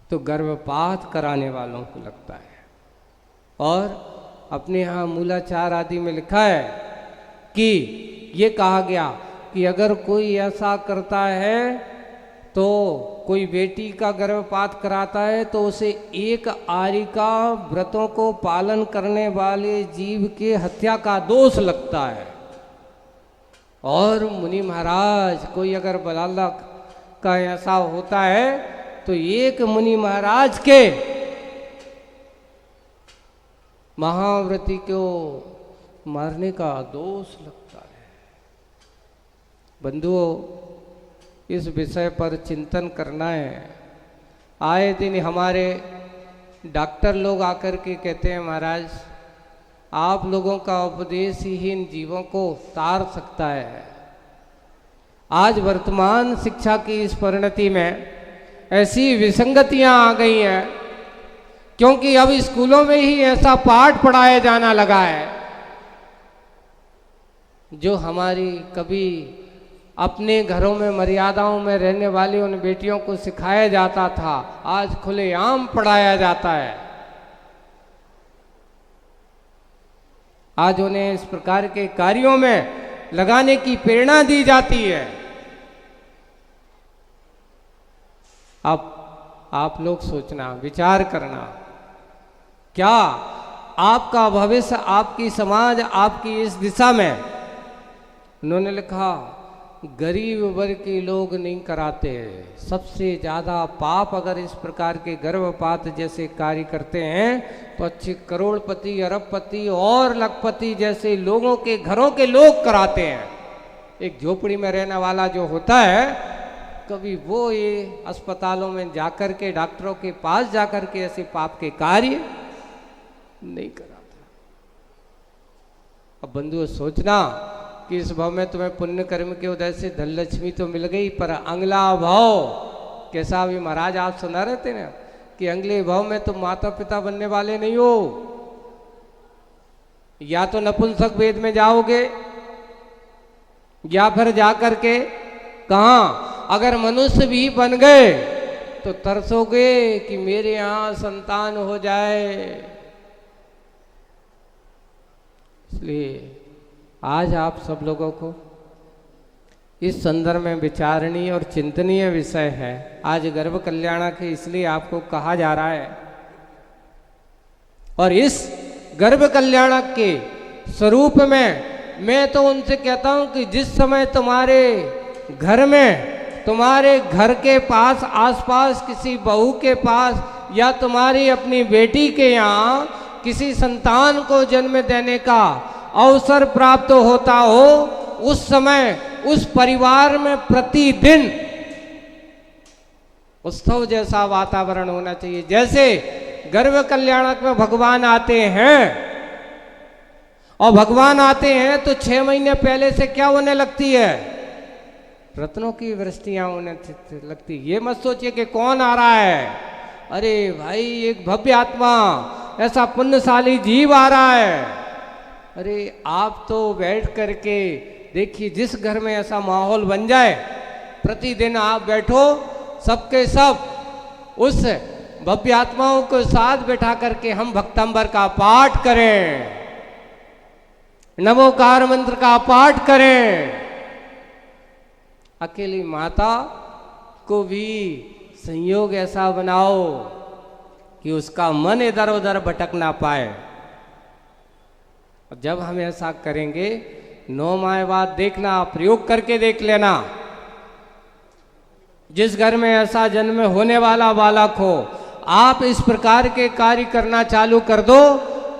तो गर्भपात कराने वालों को लगता है। और अपने यहाँ मूलाचार आदि में लिखा है कि ये कहा गया कि अगर कोई ऐसा करता है, तो कोई बेटी का गर्भपात कराता है तो उसे एक आरिका व्रतों को पालन करने वाले जीव के हत्या का दोष लगता है। और मुनि महाराज, कोई अगर बालक का ऐसा होता है तो एक मुनि महाराज के महाव्रती को मारने का दोष लगता है। बंधुओं, इस विषय पर चिंतन करना है। आए दिन हमारे डॉक्टर लोग आकर के कहते हैं महाराज, आप लोगों का उपदेश ही इन जीवों को तार सकता है। आज वर्तमान शिक्षा की इस परिणति में ऐसी विसंगतियां आ गई हैं, क्योंकि अब स्कूलों में ही ऐसा पाठ पढ़ाया जाना लगा है जो हमारी कभी अपने घरों में मर्यादाओं में रहने वाली उन बेटियों को सिखाया जाता था, आज खुलेआम पढ़ाया जाता है। आज उन्हें इस प्रकार के कार्यों में लगाने की प्रेरणा दी जाती है। अब आप लोग सोचना, विचार करना, क्या आपका भविष्य, आपकी समाज, आपकी इस दिशा में, उन्होंने लिखा गरीब वर्ग के लोग नहीं कराते। सबसे ज़्यादा पाप अगर इस प्रकार के गर्भपात जैसे कार्य करते हैं तो अच्छे करोड़पति, अरबपति और लखपति जैसे लोगों के घरों के लोग कराते हैं। एक झोपड़ी में रहने वाला जो होता है, कभी वो ये अस्पतालों में जाकर के, डॉक्टरों के पास जाकर के ऐसे पाप के कार्य नहीं कराता। अब बंधुओं सोचना कि इस भाव में तुम्हें पुण्य कर्म के उदय से धन लक्ष्मी तो मिल गई, पर अगला भाव कैसा? अभी महाराज आप सुना रहे थे ना कि अगले भाव में तुम माता पिता बनने वाले नहीं हो। या तो नपुंसक वेद में जाओगे या फिर जाकर के कहाँ, अगर मनुष्य भी बन गए तो तरसोगे कि मेरे यहां संतान हो जाए। इसलिए आज आप सब लोगों को इस संदर्भ में विचारणीय और चिंतनीय विषय है। आज गर्भ कल्याणक है, इसलिए आपको कहा जा रहा है। और इस गर्भ कल्याणक के स्वरूप में मैं तो उनसे कहता हूं कि जिस समय तुम्हारे घर में, तुम्हारे घर के पास, आसपास किसी बहू के पास या तुम्हारी अपनी बेटी के यहाँ किसी संतान को जन्म देने का अवसर प्राप्त होता हो, उस समय उस परिवार में प्रतिदिन उत्सव जैसा वातावरण होना चाहिए। जैसे गर्भ कल्याणक में भगवान आते हैं, और भगवान आते हैं तो 6 महीने पहले से क्या होने लगती है, रत्नों की वृष्टियां होने लगती। ये मत सोचिए कि कौन आ रहा है, अरे भाई एक भव्य आत्मा, ऐसा पुण्यशाली जीव आ रहा है। अरे आप तो बैठ करके देखिए, जिस घर में ऐसा माहौल बन जाए, प्रतिदिन आप बैठो सबके सब उस भव्य आत्माओं के साथ बैठा करके हम भक्तंबर का पाठ करें, नमोकार मंत्र का पाठ करें। अकेली माता को भी संयोग ऐसा बनाओ कि उसका मन इधर उधर भटक ना पाए। और जब हम ऐसा करेंगे, 9 माह बाद देखना, प्रयोग करके देख लेना, जिस घर में ऐसा जन्म होने वाला बालक हो, आप इस प्रकार के कार्य करना चालू कर दो,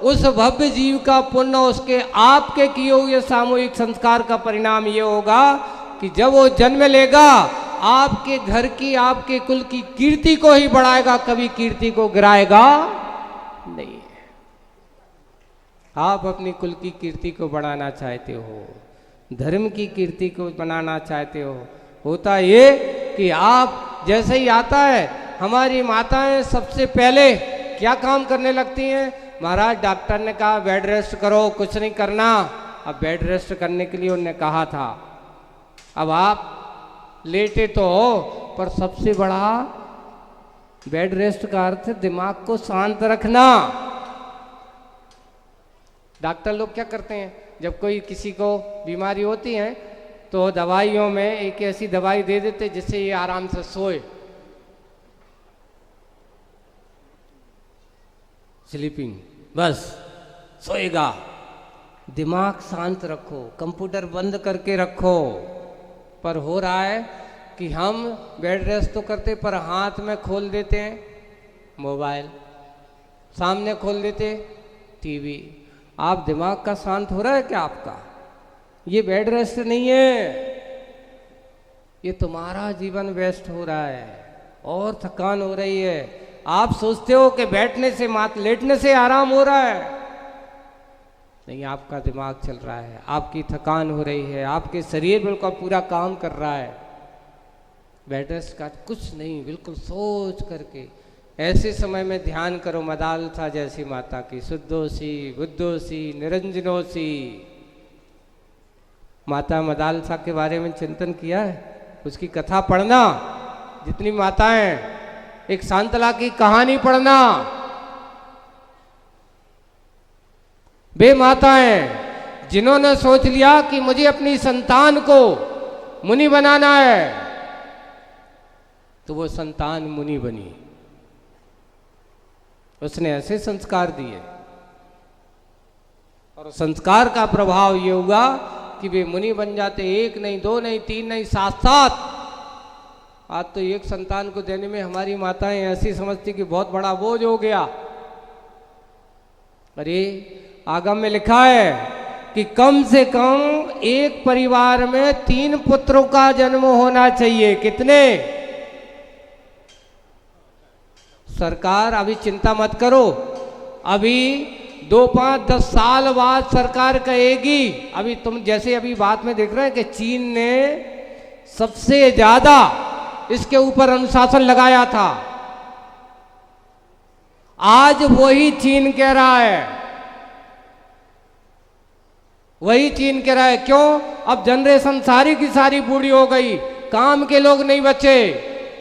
उस भव्य जीव का पुण्य, उसके आपके किए हुए सामूहिक संस्कार का परिणाम ये होगा कि जब वो जन्म लेगा, आपके घर की, आपके कुल की कीर्ति को ही बढ़ाएगा, कभी कीर्ति को गिराएगा नहीं। आप अपनी कुल की कीर्ति को बढ़ाना चाहते हो, धर्म की कीर्ति को बनाना चाहते हो, होता ये कि आप जैसे ही आता है, हमारी माताएं सबसे पहले क्या काम करने लगती हैं, महाराज डॉक्टर ने कहा बेड रेस्ट करो, कुछ नहीं करना। अब बेड रेस्ट करने के लिए उन्होंने कहा था, अब आप लेटे तो हो, पर सबसे बड़ा बेड रेस्ट का अर्थ दिमाग को शांत रखना। डॉक्टर लोग क्या करते हैं, जब कोई किसी को बीमारी होती है तो दवाइयों में एक ऐसी दवाई दे देते जिससे ये आराम से सोए, स्लीपिंग, बस सोएगा। दिमाग शांत रखो, कंप्यूटर बंद करके रखो। पर हो रहा है कि हम बेड रेस्ट तो करते, पर हाथ में खोल देते हैं मोबाइल, सामने खोल देते टीवी। आप दिमाग का शांत हो रहा है क्या आपका? ये बेड रेस्ट नहीं है, ये तुम्हारा जीवन वेस्ट हो रहा है और थकान हो रही है। आप सोचते हो कि बैठने से, लेटने से आराम हो रहा है, नहीं, आपका दिमाग चल रहा है, आपकी थकान हो रही है, आपके शरीर बिल्कुल पूरा काम कर रहा है। बेड रेस्ट का कुछ नहीं, बिल्कुल सोच करके ऐसे समय में ध्यान करो, मदालसा जैसी माता की, शुद्धोसी बुद्धोसी निरंजनोसी। माता मदालसा के बारे में चिंतन किया है, उसकी कथा पढ़ना, जितनी माताएं, एक शांतला की कहानी पढ़ना। वे माताएं जिन्होंने सोच लिया कि मुझे अपनी संतान को मुनि बनाना है, तो वो संतान मुनि बनी। उसने ऐसे संस्कार दिए, और संस्कार का प्रभाव ये हुआ कि वे मुनि बन जाते। 1 नहीं, 2 नहीं, 3 नहीं, 7-7। आज तो एक संतान को देने में हमारी माताएं ऐसी समझती कि बहुत बड़ा बोझ हो गया। अरे आगम में लिखा है कि कम से कम एक परिवार में 3 पुत्रों का जन्म होना चाहिए। कितने? सरकार अभी चिंता मत करो, अभी 2, 5, 10 साल बाद सरकार कहेगी। अभी तुम जैसे अभी बात में देख रहे हैं कि चीन ने सबसे ज्यादा इसके ऊपर अनुशासन लगाया था, आज वही चीन कह रहा है वही छीन के रहे। क्यों? अब जनरेशन सारी की सारी बूढ़ी हो गई, काम के लोग नहीं बचे,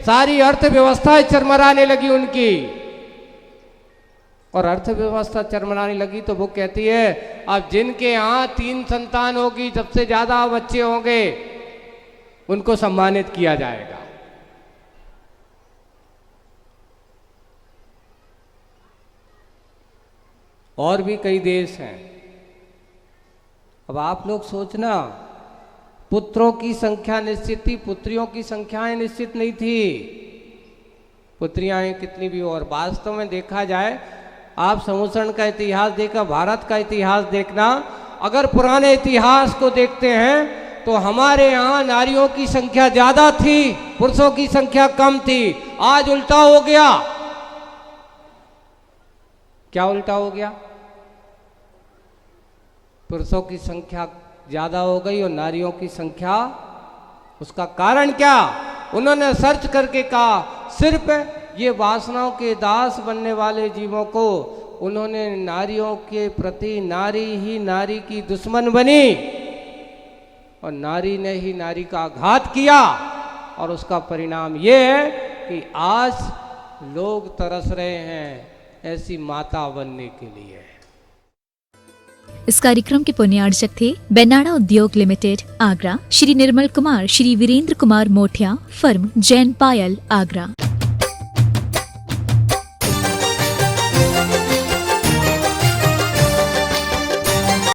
सारी अर्थव्यवस्था चरमराने लगी उनकी। और अर्थव्यवस्था चरमराने लगी तो वो कहती है अब जिनके यहाँ 3 संतान होगी, सबसे ज्यादा बच्चे होंगे, उनको सम्मानित किया जाएगा। और भी कई देश हैं। अब आप लोग सोचना, पुत्रों की संख्या निश्चित थी, पुत्रियों की संख्याएं निश्चित नहीं थी। पुत्रियां कितनी भी हो, और वास्तव में देखा जाए, आप समुसरण का इतिहास देखा, भारत का इतिहास देखना, अगर पुराने इतिहास को देखते हैं तो हमारे यहाँ नारियों की संख्या ज्यादा थी, पुरुषों की संख्या कम थी। आज उल्टा हो गया। क्या उल्टा हो गया? पुरुषों की संख्या ज्यादा हो गई और नारियों की संख्या। उसका कारण क्या? उन्होंने सर्च करके कहा सिर्फ ये वासनाओं के दास बनने वाले जीवों को उन्होंने नारियों के प्रति, नारी ही नारी की दुश्मन बनी और नारी ने ही नारी का घात किया। और उसका परिणाम ये है कि आज लोग तरस रहे हैं ऐसी माता बनने के लिए। इस कार्यक्रम के पुण्यार्चक थे बेनाड़ा उद्योग लिमिटेड आगरा, श्री निर्मल कुमार, श्री वीरेंद्र कुमार मोठिया, फर्म जैन पायल आगरा।